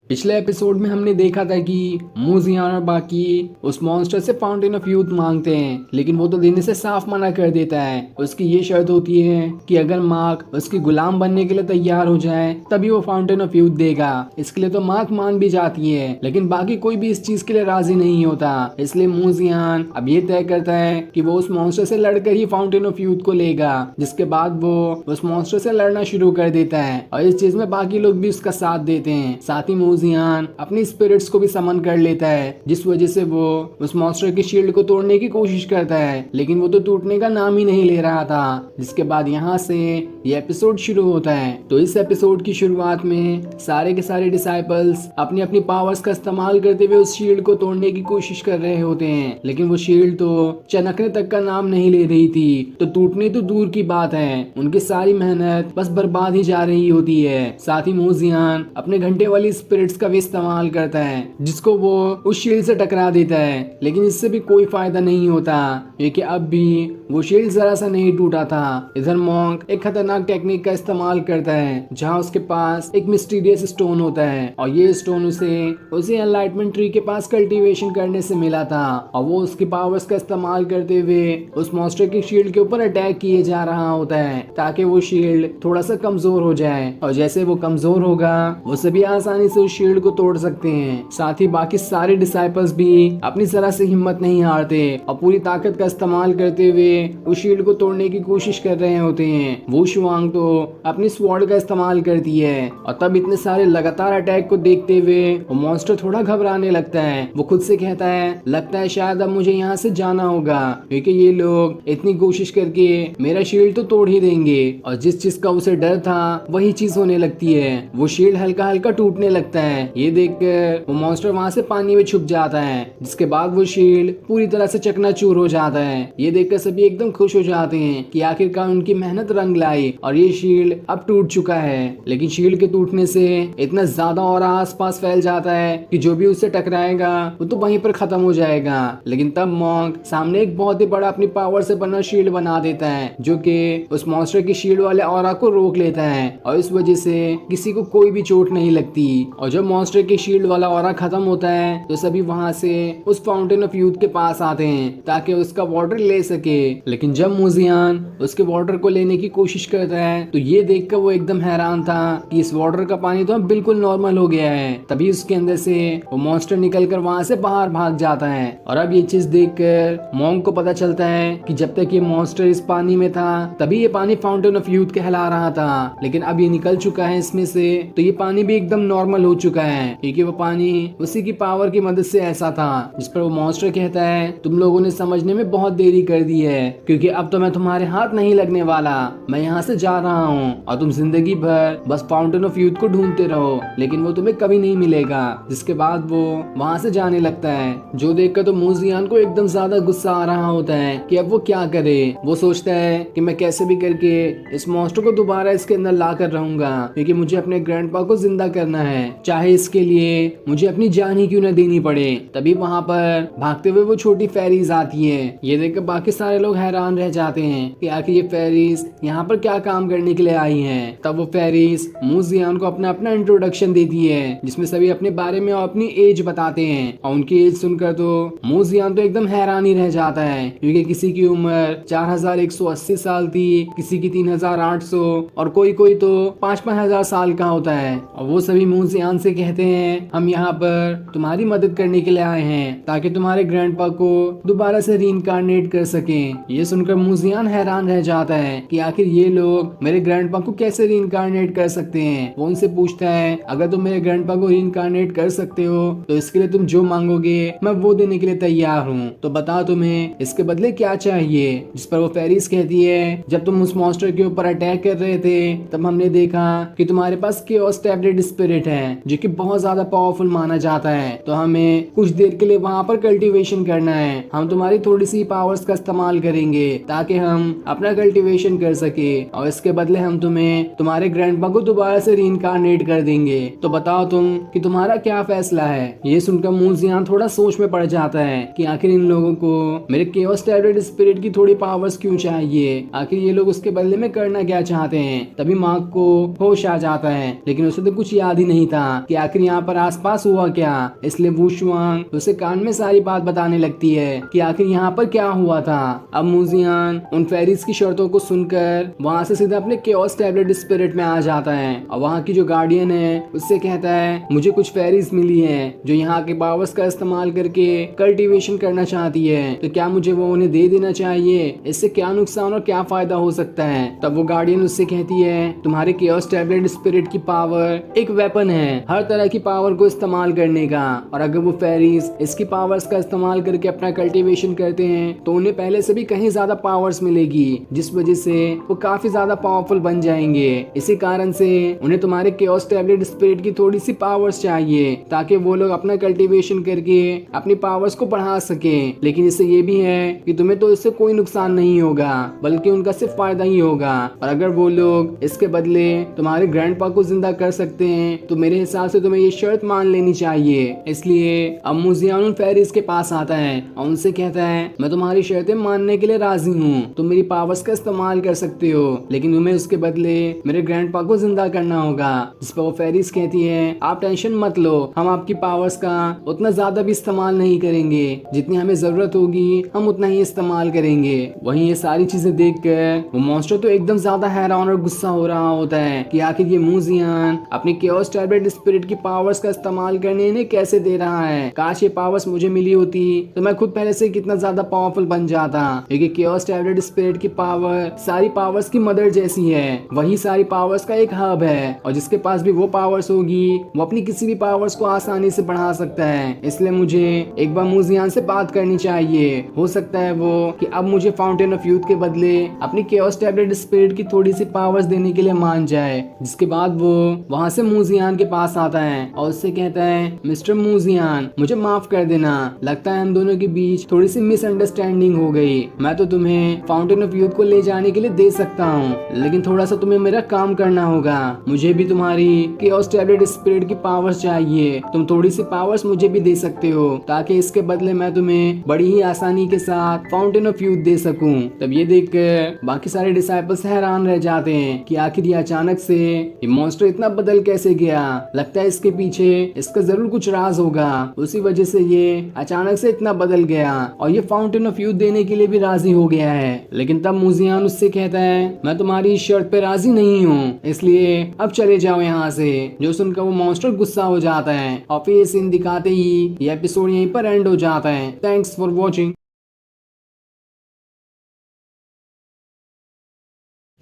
पिछले एपिसोड में हमने देखा था कि मुजियान और बाकी उस मॉन्स्टर से फाउंटेन ऑफ यूथ मांगते हैं, लेकिन वो तो देने से साफ मना कर देता है। उसकी ये शर्त होती है कि अगर मार्क उसकी गुलाम बनने के लिए तैयार हो जाए तभी वो फाउंटेन ऑफ यूथ देगा। इसके लिए तो मार्क मान भी जाती है, लेकिन बाकी कोई भी इस चीज के लिए राजी नहीं होता। इसलिए मुजियान अब ये तय करता है कि वो उस मॉन्स्टर से लड़कर ही फाउंटेन ऑफ यूथ को लेगा। जिसके बाद वो उस मॉन्स्टर से लड़ना शुरू कर देता है और इस चीज में बाकी लोग भी उसका साथ देते हैं। साथ ही मुजियान अपनी स्पिरिट्स को भी समन कर लेता है, जिस वजह से वो उस मॉन्स्टर की शील्ड को तोड़ने की कोशिश करता है, लेकिन वो तो टूटने का नाम ही नहीं ले रहा था। जिसके बाद यहाँ से ये एपिसोड शुरू होता है। तो इस एपिसोड की शुरुआत में सारे के सारे डिसाइपल्स अपनी अपनी पावर्स का इस्तेमाल करते हुए उस शील्ड को तोड़ने की कोशिश कर रहे होते हैं, लेकिन वो शील्ड तो चनकने तक का नाम नहीं ले रही थी। तो टूटने तो दूर की बात है, उनकी सारी मेहनत बस बर्बाद ही जा रही होती है। साथ ही मुजियान अपने घंटे वाली स्पिरिट्स का भी इस्तेमाल करता है, जिसको वो उस शील्ड से टकरा देता है, लेकिन इससे भी कोई फायदा नहीं होता, क्योंकि अब भी वो शील्ड जरा सा नहीं टूटा था। इधर मॉन्क एक खतरनाक टेक्निक का इस्तेमाल करता है, जहाँ उसके पास एक मिस्टीरियस स्टोन होता है और ये स्टोन उसे एनलाइटमेंट ट्री के पास कल्टीवेशन करने से मिला था। और वो उसकी पावर्स का इस्तेमाल करते हुए उस मॉन्स्टर की शील्ड के ऊपर अटैक किए जा रहा होता है, ताकि वो शील्ड थोड़ा सा कमजोर हो जाए। और जैसे वो कमजोर होगा वो सभी आसानी से उस शील्ड को तोड़ सकते हैं। साथ ही बाकी सारे डिसाइपल्स भी अपनी जरा से हिम्मत नहीं हारते और पूरी ताकत का इस्तेमाल करते हुए उस शील्ड को तोड़ने की कोशिश कर रहे होते हैं। वो शुआंग तो अपनी स्वॉर्ड का इस्तेमाल करती है और तब इतने सारे लगातार अटैक को देखते हुए वो मॉन्स्टर थोड़ा घबराने लगता है। वो खुद से कहता है लगता है शायद अब मुझे यहाँ से जाना होगा, क्योंकि ये लोग इतनी कोशिश करके मेरा शील्ड तो तोड़ ही देंगे। और जिस चीज का उसे डर था वही चीज होने लगती है। वो शील्ड हल्का हल्का टूटने लगता है। ये देखकर वो मॉन्स्टर वहाँ से पानी में छुप जाता है, जिसके बाद वो शील्ड पूरी तरह से चकनाचूर हो जाता है। ये देखकर सभी एकदम खुश हो जाते हैं कि आखिरकार उनकी मेहनत रंग लाई और ये शील्ड अब टूट चुका है। लेकिन शील्ड के टूटने से इतना ज्यादा और आसपास फैल जाता है कि जो भी उससे टकराएगा वो तो वहीं पर खत्म हो जाएगा। लेकिन तब मॉन्क सामने एक बहुत ही बड़ा अपनी पावर से बना शील्ड बना देता है, जो कि उस मॉन्स्टर की शील्ड वाले ऑरा को रोक लेता है और इस वजह से किसी को कोई भी चोट नहीं लगती। और जब मॉन्स्टर की शील्ड वाला ऑरा खत्म होता है तो सभी वहां से उस फाउंटेन ऑफ यूथ के पास आते हैं ताकि उसका वाटर ले सके। लेकिन जब मुजियान उसके वाटर को लेने की कोशिश करता है तो ये देखकर वो एकदम हैरान था कि इस वाटर का पानी तो अब बिल्कुल नॉर्मल हो गया है। तभी उसके अंदर से वो मॉन्स्टर निकलकर वहां से बाहर भाग जाता है। और अब ये चीज देखकर मॉन्क को पता चलता है कि जब तक ये मॉन्स्टर इस पानी में था तभी ये पानी फाउंटेन ऑफ यूथ कहला रहा था, लेकिन अब ये निकल चुका है इसमें से तो ये पानी भी एकदम नॉर्मल हो चुका है, क्योंकि वो पानी उसी की पावर की मदद से ऐसा था। जिस पर वो मॉन्स्टर कहता है, तुम लोगों ने समझने में बहुत देरी कर दी है, क्योंकि अब तो मैं तुम्हारे हाथ नहीं लगने वाला। मैं यहाँ से जा रहा हूँ और तुम जिंदगी भर बस फाउंटेन ऑफ यूथ को ढूंढते रहो, लेकिन वो तुम्हें कभी नहीं मिलेगा। जिसके बाद वो वहाँ से जाने लगता है, जो देखकर तो मूजियान को एकदम ज्यादा गुस्सा आ रहा होता है कि अब वो क्या करे। वो सोचता है कि मैं कैसे भी करके इस मॉन्स्टर को दोबारा इसके अंदर ला कर रहूंगा, क्योंकि मुझे अपने ग्रैंडपा को जिंदा करना है, चाहे इसके लिए मुझे अपनी जान ही क्यों न देनी पड़े। तभी वहाँ पर भागते हुए वो छोटी फेरीज आती है। ये देखकर बाकी सारे लोग हैरान रह जाते हैं कि आखिर ये फेरीज यहाँ पर क्या काम करने के लिए आई हैं। तब वो फेरीज मूजियान को अपना अपना इंट्रोडक्शन देती है, जिसमें सभी अपने बारे में और अपनी एज बताते हैं। और उनकी एज सुनकर तो मूजियान तो एकदम हैरान ही रह जाता है, क्योंकि किसी की उम्र 4180 साल थी, किसी की 3800 और कोई कोई तो 5,000 साल का होता है। और वो सभी मूजियान से कहते हैं, हम यहाँ पर तुम्हारी मदद करने के लिए आए हैं, ताकि तुम्हारे ग्रैंडपा को दोबारा से रीइंकार्नेट कर सकें। ये सुनकर मूजियान हैरान रह जाता है कि आखिर ये लोग मेरे ग्रैंडपा को कैसे रीइंकार्नेट कर सकते हैं। वो उनसे पूछता है, अगर तुम मेरे ग्रैंडपा को रीइंकार्नेट कर सकते हो तो इसके लिए तुम जो मांगोगे मैं वो देने के लिए तैयार हूँ, तो बताओ तुम्हें इसके बदले क्या चाहिए। जिस पर वो फेरिस कहती है, जब तुम उस मॉन्स्टर के ऊपर अटैक कर रहे थे तब हमने देखा कि तुम्हारे पास केओस टैबलेट स्पिरिट है, जो कि बहुत ज्यादा पावरफुल माना जाता है। तो हमें कुछ देर के लिए वहाँ पर कल्टीवेशन करना है। हम तुम्हारी थोड़ी सी पावर्स का इस्तेमाल करेंगे ताकि हम अपना कल्टीवेशन कर सके, और इसके बदले हम तुम्हें तुम्हारे ग्रैंडपा को दोबारा से रीइंकार्नेट कर देंगे। तो बताओ तुम कि तुम्हारा क्या फैसला है। ये सुनकर मूजियान थोड़ा सोच में पड़ जाता है कि आखिर इन लोगों को मेरे केओस टैबलेट स्पिरिट की थोड़ी पावर्स क्यों चाहिए, आखिर ये लोग उसके बदले में करना क्या चाहते हैं। तभी मार्क को होश आ जाता है, लेकिन उसे तो कुछ याद ही नहीं था कि आखिर यहाँ पर आसपास हुआ क्या। इसलिए वू शुआंग उसे कान में सारी बात बताने लगती है कि आखिर यहाँ पर क्या हुआ था। अब मूजियान उन फेरिस की शर्तों को सुनकर वहाँ से सीधा अपने केओस टैबलेट स्पिरिट में आ जाता है, और वहाँ की जो गार्डियन है उससे कहता है, मुझे कुछ फेरिस मिली है जो यहाँ के पावर्स का इस्तेमाल करके कल्टीवेशन करना चाहती है, तो क्या मुझे वो उन्हें दे देना चाहिए। इससे क्या नुकसान और क्या फायदा हो सकता है। तब वो गार्डियन उससे कहती है, तुम्हारे केओस टैबलेट स्पिरिट की पावर एक वेपन है हर तरह की पावर को इस्तेमाल करने का, और अगर वो फेरिस इसकी पावर्स का इस्तेमाल करके अपना कल्टीवेशन करते हैं तो उन्हें पहले से भी कहीं ज्यादा पावर्स मिलेगी, जिस वजह से वो काफी ज्यादा पावरफुल बन जाएंगे। इसी कारण से उन्हें तुम्हारे केओस टैबलेट स्पिरिट की थोड़ी सी पावर्स चाहिए, ताकि वो लोग अपना कल्टीवेशन करके अपनी पावर्स को बढ़ा सके। लेकिन इससे ये भी है कि तुम्हें तो इससे कोई नुकसान नहीं होगा, बल्कि उनका सिर्फ फायदा ही होगा। और अगर वो लोग इसके बदले तुम्हारे ग्रैंडपा को जिंदा कर सकते हैं तो मेरे हिसाब से तुम्हें ये शर्त मान लेनी चाहिए। इसलिए अब मूजियान फेरिस के पास आता है और उनसे कहता है, मैं तुम्हारी शर्तें मानने के लिए राजी हूँ, तुम मेरी पावर्स का इस्तेमाल कर सकते हो, लेकिन तुम्हें उसके बदले मेरे ग्रैंडपा को जिंदा करना होगा। जिस पर वो फेरिस कहती है, आप टेंशन मत लो, हम आपकी पावर्स का उतना ज्यादा भी इस्तेमाल नहीं करेंगे, जितनी हमें जरूरत होगी हम उतना ही इस्तेमाल करेंगे। वहीं ये सारी चीजें देखकर वो मॉन्स्टर तो एकदम ज्यादा हैरान और गुस्सा हो रहा होता है कि आखिर ये मूजियान अपनी केओस टैबलेट स्पिरिट की पावर्स का इस्तेमाल करने इन्हें कैसे दे रहा है। काश ये पावर्स मुझे मिली होती तो मैं खुद पहले से कितना ज्यादा पावरफुल बन जाता, क्योंकि केओस टैबलेट स्पिरिट की पावर सारी पावर्स की मदर जैसी है, वही सारी पावर्स का एक हब है, और जिसके पास भी वो पावर्स होगी वो अपनी किसी भी पावर्स को आसानी से बढ़ा सकता है। इसलिए मुझे एक बार मूजियान से बात करनी चाहिए, हो सकता है वो कि अब मुझे फाउंटेन ऑफ यूथ के बदले अपनी केओस टैबलेट स्पिरिट की थोड़ी सी पावर्स देने के लिए मान जाए। जिसके बाद वो वहाँ से मूजियान के पास आता है और उससे कहता है, मिस्टर मूजियान मुझे माफ कर देना, लगता है हम दोनों के बीच थोड़ी सी मिसअंडरस्टैंडिंग हो गई। मैं तो तुम्हें फाउंटेन ऑफ यूथ को ले जाने के लिए दे सकता हूँ, लेकिन थोड़ा सा तुम्हें मेरा काम करना होगा। मुझे भी तुम्हारी केओस टैबलेट स्पिरिट की पावर्स चाहिए, तुम थोड़ी सी पावर्स मुझे भी दे सकते हो, ताकि इसके बदले मैं तुम्हें बड़ी ही आसानी के साथ फाउंटेन ऑफ यूथ दे सकूं। तब ये देखकर बाकी सारे डिसाइपल्स हैरान रह जाते हैं कि आखिर ये अचानक से ये मॉन्स्टर इतना बदल कैसे गया। लगता है इसके पीछे इसका जरूर कुछ राज होगा, उसी वजह से ये अचानक से इतना बदल गया और ये फाउंटेन ऑफ यूथ देने के लिए भी राजी हो गया है। लेकिन तब मूजियान उससे कहता है, मैं तुम्हारी इस शर्त पे राजी नहीं हूँ, इसलिए अब चले जाओ यहाँ से। जो सुनकर वो मॉन्स्टर गुस्सा हो जाता है और फिर ये सीन दिखाते ही ये एपिसोड यहीं पर एंड हो जाता है। Thanks for watching.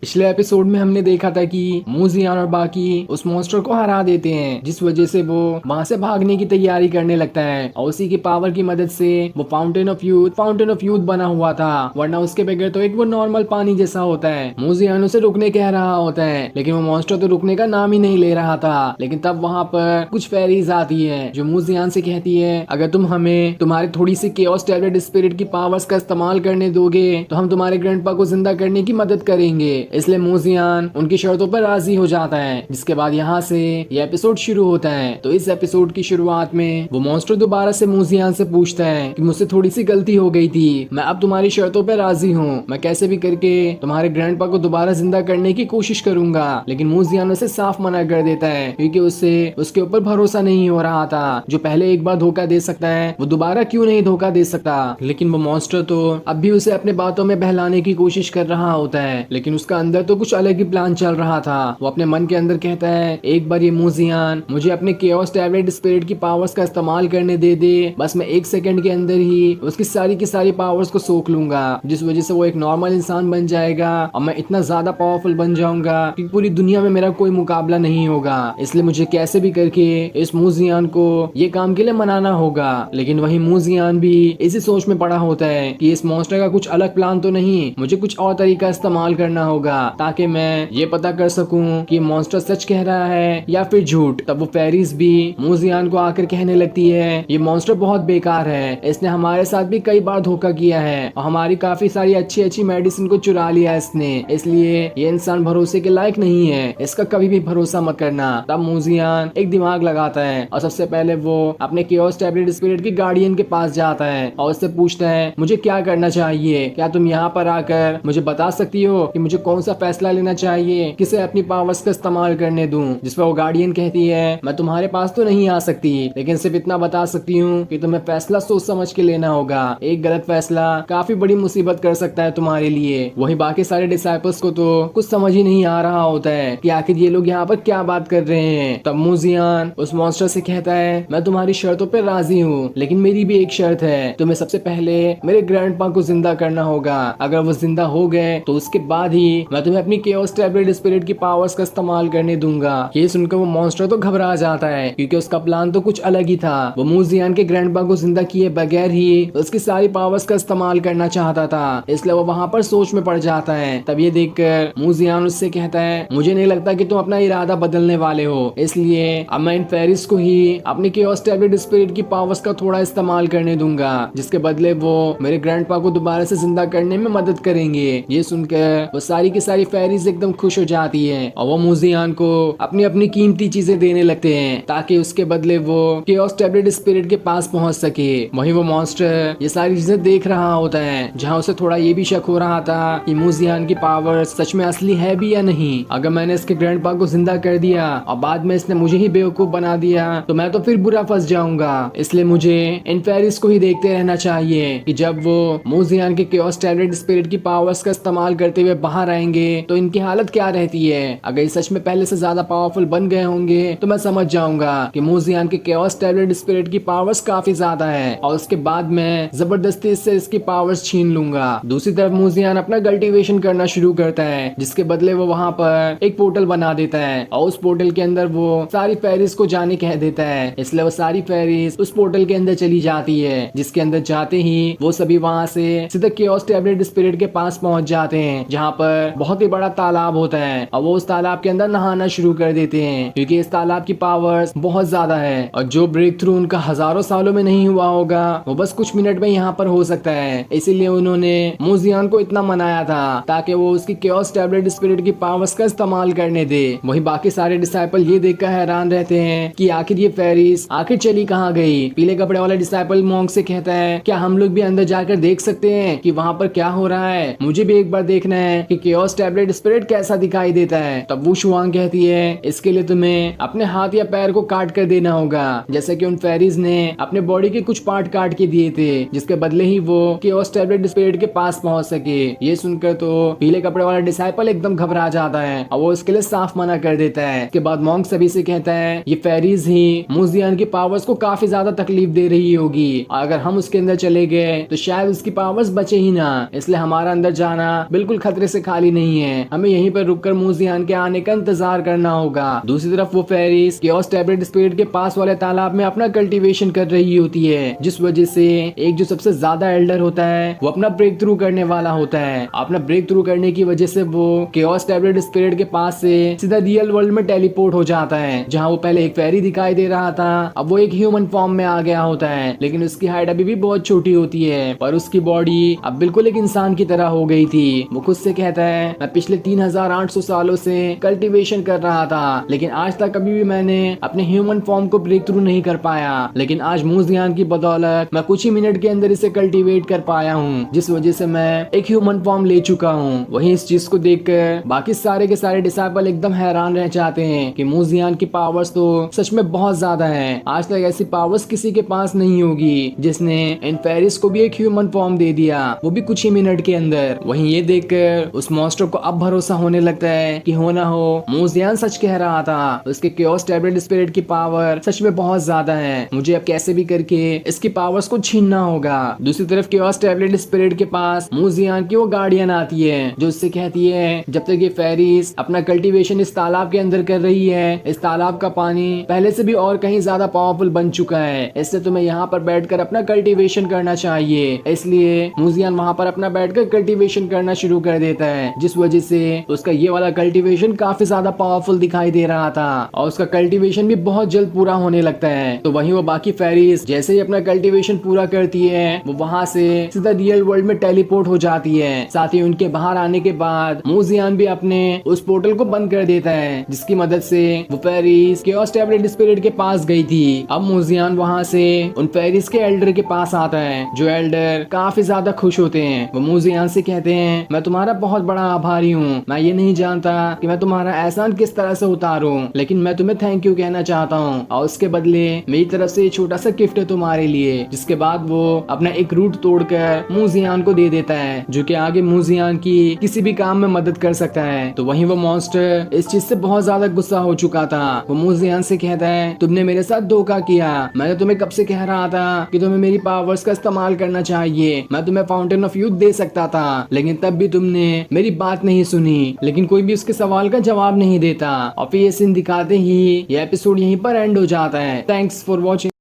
पिछले एपिसोड में हमने देखा था कि मूजियान और बाकी उस मॉन्स्टर को हरा देते हैं, जिस वजह से वो वहाँ से भागने की तैयारी करने लगता है और उसी की पावर की मदद से वो फाउंटेन ऑफ यूथ बना हुआ था, वरना उसके बगैर तो एक वो नॉर्मल पानी जैसा होता है। मूजियान उसे रुकने कह रहा होता है, लेकिन वो मॉन्स्टर तो रुकने का नाम ही नहीं ले रहा था। लेकिन तब वहाँ पर कुछ फेरीज आती है जो मूजियान से कहती है, अगर तुम हमें तुम्हारी थोड़ी सी केओस टैबलेट स्पिरिट की पावर्स का इस्तेमाल करने दोगे तो हम तुम्हारे ग्रैंडपा को जिंदा करने की मदद करेंगे। इसलिए मूजियान उनकी शर्तों पर राजी हो जाता है, जिसके बाद यहाँ से ये एपिसोड शुरू होता है। तो इस एपिसोड की शुरुआत में वो मॉन्स्टर दोबारा से मूजियान से पूछता है कि मुझसे थोड़ी सी गलती हो गई थी, मैं अब तुम्हारी शर्तों पर राजी हूँ, मैं कैसे भी करके तुम्हारे ग्रैंडपा को दोबारा जिंदा करने की कोशिश करूंगा। लेकिन मूजियान उसे साफ मना कर देता है, क्योंकि उससे उसके ऊपर भरोसा नहीं हो रहा था। जो पहले एक बार धोखा दे सकता है वो दोबारा क्यों नहीं धोखा दे सकता। लेकिन वो मॉन्स्टर तो अब भी उसे अपने बातों में बहलाने की कोशिश कर रहा होता है, लेकिन उसका अंदर तो कुछ अलग ही प्लान चल रहा था। वो अपने मन के अंदर कहता है, एक बार ये मूजियान मुझे अपने केओस टैबलेट स्पिरिट की पावर्स का इस्तेमाल करने दे, बस मैं 1 सेकंड के अंदर ही उसकी सारी की सारी पावर्स को सोख लूंगा, जिस वजह से वो एक नॉर्मल इंसान बन जाएगा और मैं इतना ज्यादा पावरफुल बन जाऊंगा कि पूरी दुनिया में मेरा कोई मुकाबला नहीं होगा। इसलिए मुझे कैसे भी करके इस मूजियान को ये काम के लिए मनाना होगा। लेकिन वही मूजियान भी इसी सोच में पड़ा होता है कि इस मॉन्स्टर का कुछ अलग प्लान तो नहीं, मुझे कुछ और तरीका इस्तेमाल करना होगा ताकि मैं ये पता कर सकूं कि मॉन्स्टर सच कह रहा है या फिर झूठ। तब वो फेरीज भी मूजियान को आकर कहने लगती है, ये मॉन्स्टर बहुत बेकार है, इसने हमारे साथ भी कई बार धोखा किया है और हमारी काफी सारी अच्छी अच्छी मेडिसिन को चुरा लिया इसने, इसलिए ये इंसान भरोसे के लायक नहीं है, इसका कभी भी भरोसा मत करना। तब मूजियान एक दिमाग लगाता है और सबसे पहले वो अपने केओस टैबलेट स्पिरिट के गार्डियन के पास जाता है और उससे पूछता है, मुझे क्या करना चाहिए, क्या तुम यहाँ पर आकर मुझे बता सकती हो कि मुझे कौन सा फैसला लेना चाहिए, किसे अपनी पावर्स का इस्तेमाल करने दूं। जिस पर वो गार्डियन कहती है, मैं तुम्हारे पास तो नहीं आ सकती, लेकिन सिर्फ इतना बता सकती हूँ कि तुम्हें फैसला सोच समझ के लेना होगा, एक गलत फैसला काफी बड़ी मुसीबत कर सकता है तुम्हारे लिए। वही बाकी सारे डिसाइपल्स को तो कुछ समझ ही नहीं आ रहा होता है कि आखिर ये लोग यहाँ पर क्या बात कर रहे हैं। तब मूजियान उस मॉन्स्टर से कहता है, मैं तुम्हारी शर्तों पर राजी हूँ, लेकिन मेरी भी एक शर्त है, तुम्हें सबसे पहले मेरे ग्रैंडपा को जिंदा करना होगा। अगर वो जिंदा हो गए तो उसके बाद ही मैं तुम्हें अपनी केओस टैबलेट स्पिरिट की पावर्स का इस्तेमाल करने दूंगा। ये सुनकर वो मॉन्स्टर तो घबरा जाता है, क्योंकि उसका प्लान तो कुछ अलग ही था। वो मूजियान के ग्रैंडपा को जिंदा किए बगैर ही उसकी सारी पावर्स का इस्तेमाल करना चाहता था, इसलिए वो वहाँ पर सोच में पड़ जाता है। तब ये देखकर मूजियान उससे कहता है, मुझे नहीं लगता कि तुम अपना इरादा बदलने वाले हो, इसलिए अब मैं इन फेरिस को ही अपनी केओस टैबलेट स्पिरिट की पावर्स का थोड़ा इस्तेमाल करने दूंगा, जिसके बदले वो मेरे ग्रैंडपा को दोबारा से जिंदा करने में मदद करेंगे। ये सुनकर वो सारी की सारी फेरीज एकदम खुश हो जाती है और वो मूजियान को अपनी अपनी कीमती चीजें देने लगते हैं ताकि उसके बदले वो केओस टैबलेट स्पिरिट के पास पहुंच सके। वहीं वो मॉन्स्टर ये सारी चीजें देख रहा होता है, जहां उसे थोड़ा ये भी शक हो रहा था कि मूजियान की पावर सच में असली है भी या नहीं। अगर मैंने इसके ग्रैंडपा को जिंदा कर दिया और बाद में इसने मुझे ही बेवकूफ बना दिया तो मैं तो फिर बुरा फंस जाऊंगा। इसलिए मुझे इन फेरीज को ही देखते रहना चाहिए कि जब वो मूजियान के केओस टैबलेट स्पिरिट की पावर्स का इस्तेमाल करते हुए बाहर आएंगे तो इनकी हालत क्या रहती है। अगर ये सच में पहले से ज्यादा पावरफुल बन गए होंगे तो मैं समझ जाऊंगा कि मूजियान के केओस टैबलेट स्पिरिट की पावर्स काफी ज्यादा है और उसके बाद मैं जबरदस्ती इससे इसकी पावर्स छीन लूंगा। दूसरी तरफ मूजियान अपना कल्टीवेशन करना शुरू करता है, जिसके बदले वो वहाँ पर एक पोर्टल बना देता है और उस पोर्टल के अंदर वो सारी फेरीज को जाने कह देता है। इसलिए वो सारी फेरीज उस पोर्टल के अंदर चली जाती है, जिसके अंदर जाते ही वो सभी वहाँ से सीधा केओस टैबलेट स्पिरिट के पास पहुंच जाते हैं, जहाँ पर बहुत ही बड़ा तालाब होता है और वो उस तालाब के अंदर नहाना शुरू कर देते हैं, क्योंकि इस तालाब की पावर्स बहुत ज्यादा है और जो ब्रेक थ्रू उनका हजारों सालों में नहीं हुआ होगा वो बस कुछ मिनट में यहाँ पर हो सकता है। इसीलिए उन्होंने मूजियान को इतना मनाया था ताकि वो उसकी केओस टैबलेट स्पिरिट की पावर्स का इस्तेमाल करने दे। वही बाकी सारे डिसाइपल ये देखकर हैरान रहते हैं कि आखिर ये फेरीज आखिर चली कहाँ गई। पीले कपड़े वाला डिसाइपल मॉन्क से कहता है, क्या हम लोग भी अंदर जाकर देख सकते हैं कि वहाँ पर क्या हो रहा है, मुझे भी एक बार देखना है कि केओस टैबलेट स्पिरिट कैसा दिखाई देता है। तब वो शुआंग कहती है, इसके लिए तुम्हें अपने हाथ या पैर को काट कर देना होगा, जैसे कि उन फेरीज ने अपने बॉडी के कुछ पार्ट काट के दिए थे, जिसके बदले ही वो केओस टैबलेट स्पिरिट के पास पहुंच सके। ये सुनकर तो पीले कपड़े वाला डिसाइपल एकदम घबरा जाता है और वो इसके लिए साफ मना कर देता है। इसके बाद मॉन्क सभी से कहता है, ये फेरीज ही मूजियान की पावर्स को काफी ज्यादा तकलीफ दे रही होगी, अगर हम उसके अंदर चले गए तो शायद उसकी पावर्स बचे ही ना, इसलिए हमारा अंदर जाना बिल्कुल खतरे से खाली नहीं है, हमें यहीं पर रुककर मूजियान के आने का इंतजार करना होगा। दूसरी तरफ वो फेरिस केओस टैबलेट स्पिरिट के पास वाले तालाब में अपना कल्टीवेशन कर रही होती है, जिस वजह से एक जो सबसे ज्यादा एल्डर होता है वो अपना ब्रेक थ्रू करने वाला होता है। अपना ब्रेक थ्रू करने की वजह से वो केओस टैबलेट स्पिरिट के पास से सीधा रियल वर्ल्ड में टेलीपोर्ट हो जाता है। जहाँ वो पहले एक फेरी दिखाई दे रहा था, अब वो एक ह्यूमन फॉर्म में आ गया होता है, लेकिन उसकी हाइट अभी भी बहुत छोटी होती है, पर उसकी बॉडी अब बिल्कुल एक इंसान की तरह हो गई थी। वो खुद से कहता है, मैं पिछले 3800 सालों से कल्टीवेशन कर रहा था, लेकिन आज तक कभी भी मैंने अपने ह्यूमन फॉर्म को ब्रेक थ्रू नहीं कर पाया, लेकिन आज मूजियान की बदौलत मैं कुछ ही मिनट के अंदर इसे कल्टीवेट कर पाया हूँ, जिस वजह से मैं एक ह्यूमन फॉर्म ले चुका हूँ। वहीं इस चीज को देखकर बाकी सारे के सारे डिसाइपल एकदम हैरान रह जाते हैं कि मूजियान की पावर्स तो सच में बहुत ज्यादा है। आज तक ऐसी पावर्स किसी के पास नहीं होगी जिसने इन फेरिस को भी एक ह्यूमन फॉर्म दे दिया, वो भी कुछ ही मिनट के अंदर। वहीं ये देखकर उस मॉन्स्टर को अब भरोसा होने लगता है कि हो ना हो मूजियान सच कह रहा था, उसके केओस टैबलेट स्पिरिट की पावर सच में बहुत ज्यादा है, मुझे अब कैसे भी करके इसकी पावर्स को छीनना होगा। दूसरी तरफ केओस टैबलेट स्पिरिट के पास मूजियान की वो गार्डियन आती है, जो उससे कहती है जब तक ये फेरिस अपना कल्टीवेशन इस तालाब के अंदर कर रही है, इस तालाब का पानी पहले से भी और कहीं ज्यादा पावरफुल बन चुका है, इससे तुम्हें यहाँ पर बैठकर अपना कल्टीवेशन करना चाहिए। इसलिए मूजियान वहाँ पर अपना बैठकर कल्टीवेशन करना शुरू कर देता है, जिस वजह से उसका ये वाला कल्टीवेशन काफी ज्यादा पावरफुल दिखाई दे रहा था और उसका कल्टीवेशन भी बहुत जल्द पूरा होने लगता है। तो वहीं वो बाकी फेरिस जैसे ही अपना कल्टीवेशन पूरा करती है, वो वहाँ से सीधा रियल वर्ल्ड में टेलीपोर्ट हो जाती है। साथ ही उनके बाहर आने के बाद मूजियान भी अपने उस पोर्टल को बंद कर देता है, जिसकी मदद से वो फेरिस केओस टैबलेट स्पिरिट के पास गई थी। अब मूजियान वहाँ से उन फेरिस के एल्डर के पास आता है, जो एल्डर काफी ज्यादा खुश होते हैं। वो मूजियान से कहते हैं, मैं तुम्हारा बहुत बड़ा आभारी हूँ, मैं ये नहीं जानता कि मैं तुम्हारा एहसान किस तरह से उतारूं, लेकिन मैं तुम्हें थैंक यू कहना चाहता हूँ और उसके बदले मेरी तरफ से छोटा सा गिफ्ट है तुम्हारे लिए। जिसके बाद वो अपना एक रूट तोड़कर मूजियान को दे देता है, जो कि आगे मूजियान की किसी भी काम में मदद कर सकता है। तो वहीं वो मॉन्स्टर इस चीज से बहुत ज्यादा गुस्सा हो चुका था। वो मूजियान से कहता है, तुमने मेरे साथ धोखा किया, मैंने तुम्हें कब से कह रहा था कि तुम्हें मेरी पावर्स का इस्तेमाल करना चाहिए, मैं तुम्हें फाउंटेन ऑफ यूथ दे सकता था, लेकिन तब भी तुमने मेरी बात नहीं सुनी। लेकिन कोई भी उसके सवाल का जवाब नहीं देता और फिर ये सीन दिखाते ही ये एपिसोड यहीं पर एंड हो जाता है। Thanks for watching.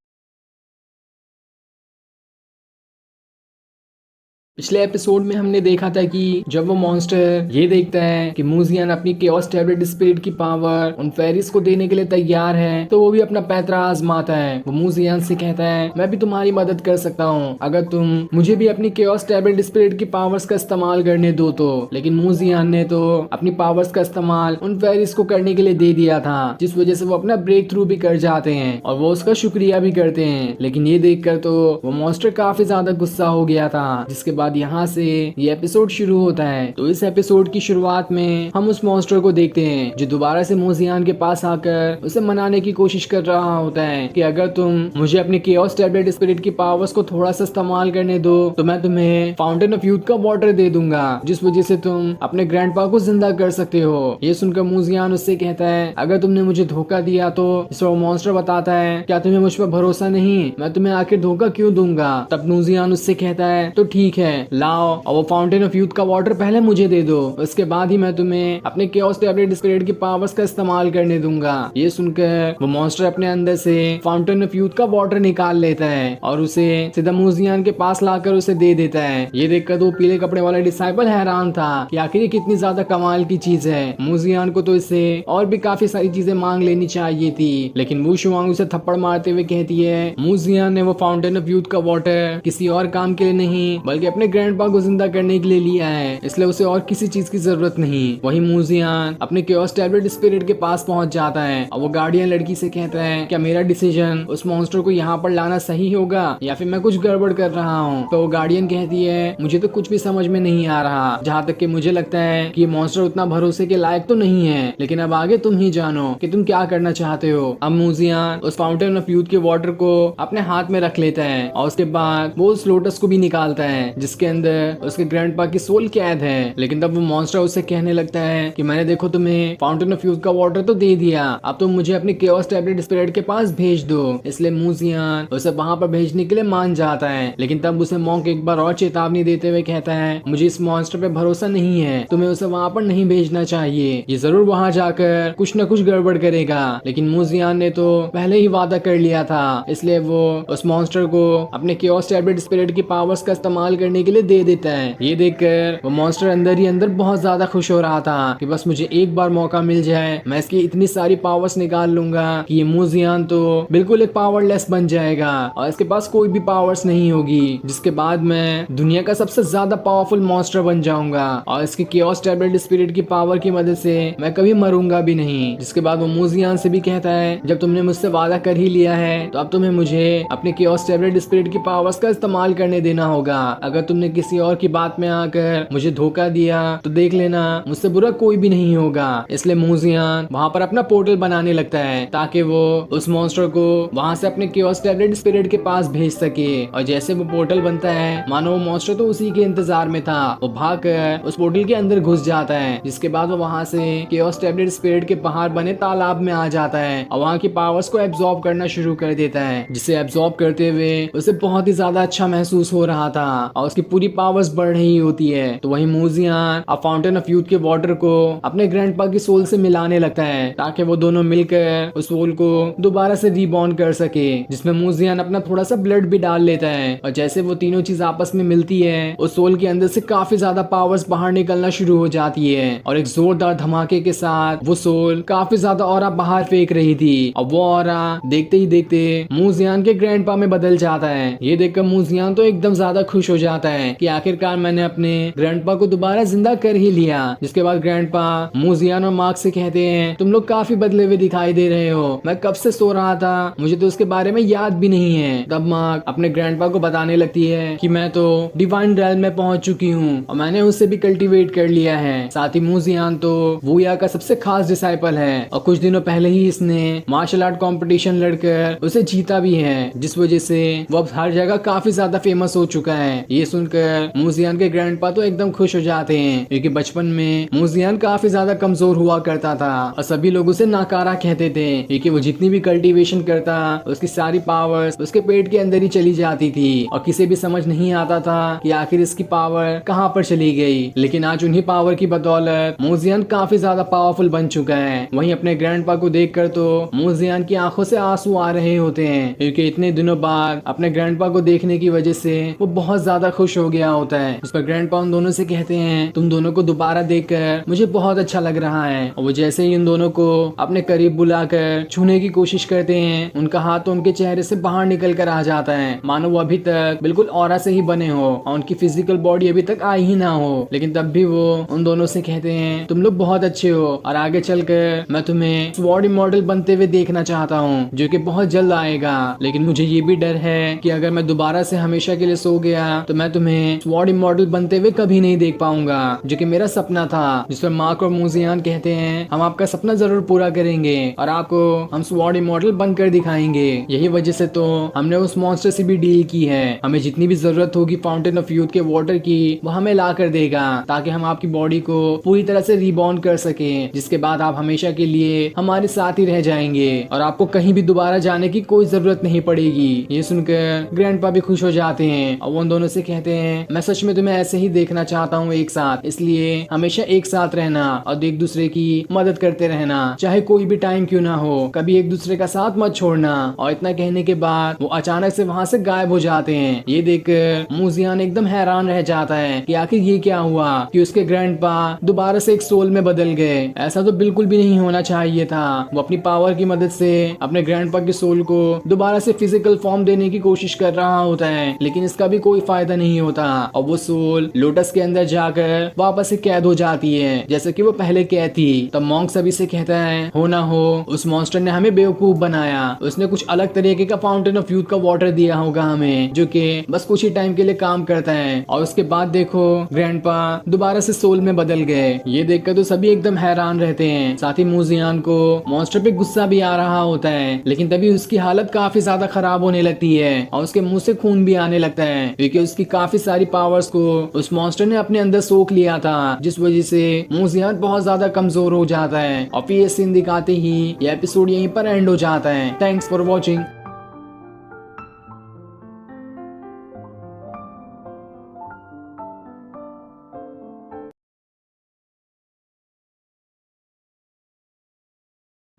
पिछले एपिसोड में हमने देखा था कि जब वो मॉन्स्टर ये देखता है कि मूजियान अपनी केओस टैबलेट स्पिरिट की पावर उन फेरिस को देने के लिए तैयार है, तो वो भी अपना पैतरा आजमाता है। वो मूजियान से कहता है, मैं भी तुम्हारी मदद कर सकता हूँ अगर तुम मुझे भी अपनी केओस टैबलेट स्पिरिट की पावर्स का इस्तेमाल करने दो तो। लेकिन मूजियान ने तो अपनी पावर्स का इस्तेमाल उन फेरिस को करने के लिए दे दिया था, जिस वजह से वो अपना ब्रेक थ्रू भी कर जाते हैं और वो उसका शुक्रिया भी करते हैं। लेकिन ये देखकर तो वो मॉन्स्टर काफी ज्यादा गुस्सा हो गया था। जिसके बाद यहाँ से ये एपिसोड शुरू होता है। तो इस एपिसोड की शुरुआत में हम उस मॉन्स्टर को देखते हैं जो दोबारा से मूजियान के पास आकर उसे मनाने की कोशिश कर रहा होता है कि अगर तुम मुझे अपनी केओस टैबलेट स्पिरिट की पावर्स को थोड़ा सा इस्तेमाल करने दो तो मैं तुम्हें फाउंटेन ऑफ यूथ का वाटर दे दूंगा, जिस वजह से तुम अपने ग्रैंडपा को जिंदा कर सकते हो। ये सुनकर मूजियान उससे कहता है, अगर तुमने मुझे धोखा दिया तो। इस पर मॉन्स्टर बताता है, क्या तुम्हें मुझ पर भरोसा नहीं, मैं तुम्हें आखिर धोखा क्यों दूंगा। तब मूजियान उससे कहता है, तो ठीक है, लाओ और वो फाउंटेन ऑफ यूथ का वाटर पहले मुझे दे दो, उसके बाद ही मैं तुम्हें अपने केओस टैबलेट स्पिरिट की पावर्स का इस्तेमाल करने दूंगा। ये सुनकर वो मॉन्स्टर अपने अंदर से फाउंटेन ऑफ यूथ का वाटर निकाल लेता है और उसे सीधा मूजियान के पास लाकर उसे दे देता है। ये देखकर वो पीले कपड़े वाला डिसाइपल हैरान था कि आखिर ये कितनी ज्यादा कमाल की चीज है। मूजियान को तो इससे और भी काफी सारी चीजें मांग लेनी चाहिए थी, लेकिन वू शुआंग उसे थप्पड़ मारते हुए कहती है, मूजियान ने वो फाउंटेन ऑफ यूथ का वाटर किसी और काम के लिए नहीं बल्कि अपने ग्रैंडपा को जिंदा करने के लिए लिया है, इसलिए उसे और किसी चीज की जरूरत नहीं। वही मूजियान अपने केओस टैबलेट स्पिरिट के पास पहुंच जाता है और वो गार्डियन लड़की से कहता है, क्या मेरा डिसीजन उस मॉन्स्टर को यहाँ पर लाना सही होगा या फिर मैं कुछ गड़बड़ कर रहा हूँ। तो वो गार्डियन कहती है, मुझे तो कुछ भी समझ में नहीं आ रहा, जहाँ तक कि मुझे लगता है कि ये मॉन्स्टर उतना भरोसे के लायक तो नहीं है, लेकिन अब आगे तुम ही जानो कि तुम क्या करना चाहते हो। अब मूजियान उस फाउंटेन ऑफ यूथ के वाटर को अपने हाथ में रख लेता है और उसके बाद वो उस लोटस को भी निकालता है, जिससे जिसके अंदर उसके ग्रैंडपा की सोल कैद है। लेकिन तब वो मॉन्स्टर उससे कहने लगता है कि मैंने देखो तुम्हें फाउंटेन ऑफ यूथ का वाटर तो दे दिया, अब तुम मुझे अपनी केओस टैबलेट स्पिरिट के पास भेज दो। इसलिए मूजियान उसे वहां पर भेजने के लिए मान जाता है। लेकिन तब उसे मॉन्क एक बार और चेतावनी देते हुए कहता है मुझे इस मॉन्स्टर पे भरोसा नहीं है, तुम्हें उसे वहां पर नहीं भेजना चाहिए, ये जरूर वहां जाकर कुछ न कुछ गड़बड़ करेगा। लेकिन मूजियान ने तो पहले ही वादा कर लिया था, इसलिए वो उस मॉन्स्टर को अपने केओस टैबलेट स्पिरिट की पावर्स का इस्तेमाल करने के लिए दे देता है। ये देखकर वो मॉन्स्टर अंदर ही अंदर बहुत ज्यादा खुश हो रहा था कि बस मुझे एक बार मौका मिल जाए, मैं इसकी इतनी सारी पावर्स निकाल लूंगा कि ये मूजियान तो बिल्कुल एक पावरलेस बन जाएगा और इसके पास कोई भी पावर्स नहीं होगी, जिसके बाद मैं दुनिया का सबसे ज्यादा पावरफुल मॉन्स्टर बन जाऊंगा और इसकी केओस टैबलेट स्पिरिट की पावर की मदद से मैं कभी मरूंगा भी नहीं। जिसके बाद वो मूजियान से भी कहता है जब तुमने मुझसे वादा कर ही लिया है तो अब तुम्हें मुझे अपने केओस टैबलेट स्पिरिट की पावर्स का इस्तेमाल करने देना होगा। अगर तुमने किसी और की बात में आकर मुझे धोखा दिया तो देख लेना मुझसे बुरा कोई भी नहीं होगा। इसलिए मूजियान वहां पर अपना पोर्टल बनाने लगता है ताकि वो उस मॉन्स्टर को वहां से अपने केओस टैबलेट स्पिरिट के पास भेज सके। और जैसे वो पोर्टल बनता है मानो वो मॉन्स्टर तो उसी के इंतजार में था, वो भागकर उस पोर्टल के अंदर घुस जाता है। जिसके बाद वो वहां से केओस टैबलेट स्पिरिट के बाहर बने तालाब में आ जाता है और वहां की पावर्स को एब्जॉर्ब करना शुरू कर देता है, जिसे एब्जॉर्ब करते हुए उसे बहुत ही ज्यादा अच्छा महसूस हो रहा था और उसकी पूरी पावर्स बढ़ रही होती है। तो वही मूजियान अब फाउंटेन ऑफ यूथ के वाटर को अपने ग्रैंडपा की सोल से मिलाने लगता है ताकि वो दोनों मिलकर उस सोल को दोबारा से रीबॉर्न कर सके, जिसमें मूजियान अपना थोड़ा सा ब्लड भी डाल लेता है। और जैसे वो तीनों चीज आपस में मिलती है उस सोल के अंदर से काफी ज्यादा पावर्स बाहर निकलना शुरू हो जाती है और एक जोरदार धमाके के साथ वो सोल काफी ज्यादा ऑरा बाहर फेंक रही थी और वो ऑरा देखते ही देखते मूजियान के ग्रैंडपा में बदल जाता है। ये देखकर मूजियान तो एकदम ज्यादा खुश हो जाता है कि आखिरकार मैंने अपने ग्रैंडपा को दोबारा जिंदा कर ही लिया। जिसके बाद ग्रैंडपा मूजियान और मार्क से कहते हैं तुम लोग काफी बदले हुए दिखाई दे रहे हो, मैं कब से सो रहा था, मुझे तो उसके बारे में याद भी नहीं है। तब मार्क अपने ग्रैंडपा को बताने लगती है कि मैं तो डिवाइन रेल्म में पहुंच चुकी हूँ और मैंने उसे भी कल्टीवेट कर लिया है। साथ ही मूजियान तो वूया का सबसे खास डिसाइपल है और कुछ दिनों पहले ही इसने मार्शल आर्ट कंपटीशन लड़कर उसे जीता भी है, जिस वजह से वो अब हर जगह काफी ज्यादा फेमस हो चुका है। ये सुनकर मूजियान के ग्रैंडपा तो एकदम खुश हो जाते हैं क्योंकि बचपन में मूजियान काफी ज्यादा कमजोर हुआ करता था और सभी लोग उसे नाकारा कहते थे क्योंकि वो जितनी भी कल्टीवेशन करता उसकी सारी पावर्स उसके पेट के अंदर ही चली जाती थी और किसी भी समझ नहीं आता था कि आखिर इसकी पावर कहाँ पर चली गई। लेकिन आज उन्हीं पावर की बदौलत मूजियान काफी ज्यादा पावरफुल बन चुका है। वहीं अपने ग्रैंडपा को देखकर तो मूजियान की आंखों से आंसू आ रहे होते हैं क्योंकि इतने दिनों बाद अपने ग्रैंडपा को देखने की वजह से वो बहुत ज्यादा खुश हो गया होता है। उस पर ग्रैंडपा उन दोनों से कहते हैं तुम दोनों को दोबारा देखकर मुझे बहुत अच्छा लग रहा है। और वो जैसे ही उन दोनों को अपने करीब बुलाकर छूने की कोशिश करते हैं उनका हाथ तो उनके चेहरे से बाहर निकल कर आ जाता है मानो वो अभी तक बिल्कुल ऑरा से ही बने हो और उनकी फिजिकल बॉडी अभी तक आई ही ना हो। लेकिन तब भी वो उन दोनों से कहते हैं तुम लोग बहुत अच्छे हो और आगे चलकर मैं तुम्हें स्वॉर्ड इमॉर्टल बनते हुए देखना चाहता हूँ जो कि बहुत जल्द आएगा। लेकिन मुझे ये भी डर है कि अगर मैं दोबारा से हमेशा के लिए सो गया तो मैं तुम्हें स्वॉर्ड इमॉर्टल बनते हुए कभी नहीं देख पाऊंगा, जो कि मेरा सपना था। जिस पर मार्क और मूजियान कहते हैं हम आपका सपना जरूर पूरा करेंगे और आपको हम स्वॉर्ड इमॉर्टल बनकर दिखाएंगे। यही वजह से तो हमने उस मॉन्स्टर से भी डील की है, हमें जितनी भी जरूरत होगी फाउंटेन ऑफ यूथ के वाटर की वो हमें ला कर देगा ताकि हम आपकी बॉडी को पूरी तरह से रीबॉर्न कर सके, जिसके बाद आप हमेशा के लिए हमारे साथ ही रह जाएंगे और आपको कहीं भी दोबारा जाने की कोई जरूरत नहीं पड़ेगी। ये सुनकर ग्रैंडपा भी खुश हो जाते हैं और वो उन दोनों से कहते हैं मैं सच में तुम्हें ऐसे ही देखना चाहता हूँ एक साथ, इसलिए हमेशा एक साथ रहना और एक दूसरे की मदद करते रहना, चाहे कोई भी टाइम क्यों ना हो, कभी एक दूसरे का साथ मत छोड़ना। और इतना कहने के बाद वो अचानक से वहाँ से गायब हो जाते हैं। ये देखकर मूजियान एकदम हैरान रह जाता है कि आखिर ये क्या हुआ कि उसके ग्रैंडपा दोबारा से एक सोल में बदल गए। ऐसा तो बिल्कुल भी नहीं होना चाहिए था। वो अपनी पावर की मदद से अपने ग्रैंडपा के सोल को दोबारा से फिजिकल फॉर्म देने की कोशिश कर रहा होता है, लेकिन इसका भी कोई फायदा नहीं होता और वो सोल लोटस के अंदर जाकर वापस से कैद हो जाती है जैसे कि वो पहले कैद थी। तब मॉन्क सभी से कहता है हो ना हो उस मॉन्स्टर ने हमें बेवकूफ बनाया, उसने कुछ अलग तरीके का फाउंटेन ऑफ यूथ का वाटर दिया होगा हमें जो कि बस कुछ ही टाइम के लिए काम करता है। और उसके बाद देखो ग्रैंडपा दोबारा से सोल में बदल गए। ये देखकर तो सभी एकदम हैरान रहते हैं। साथ ही मूजियान को मॉन्स्टर पे गुस्सा भी आ रहा होता है, लेकिन तभी उसकी हालत काफी ज्यादा खराब होने लगती है और उसके मुंह से खून भी आने लगता है क्योंकि उसकी काफी सारी पावर्स को उस मॉन्स्टर ने अपने अंदर सोख लिया था, जिस वजह से मूजियान बहुत ज्यादा कमजोर हो जाता है। और फिर ये सीन दिखाते ही ये एपिसोड यहीं पर एंड हो जाता है। Thanks for watching.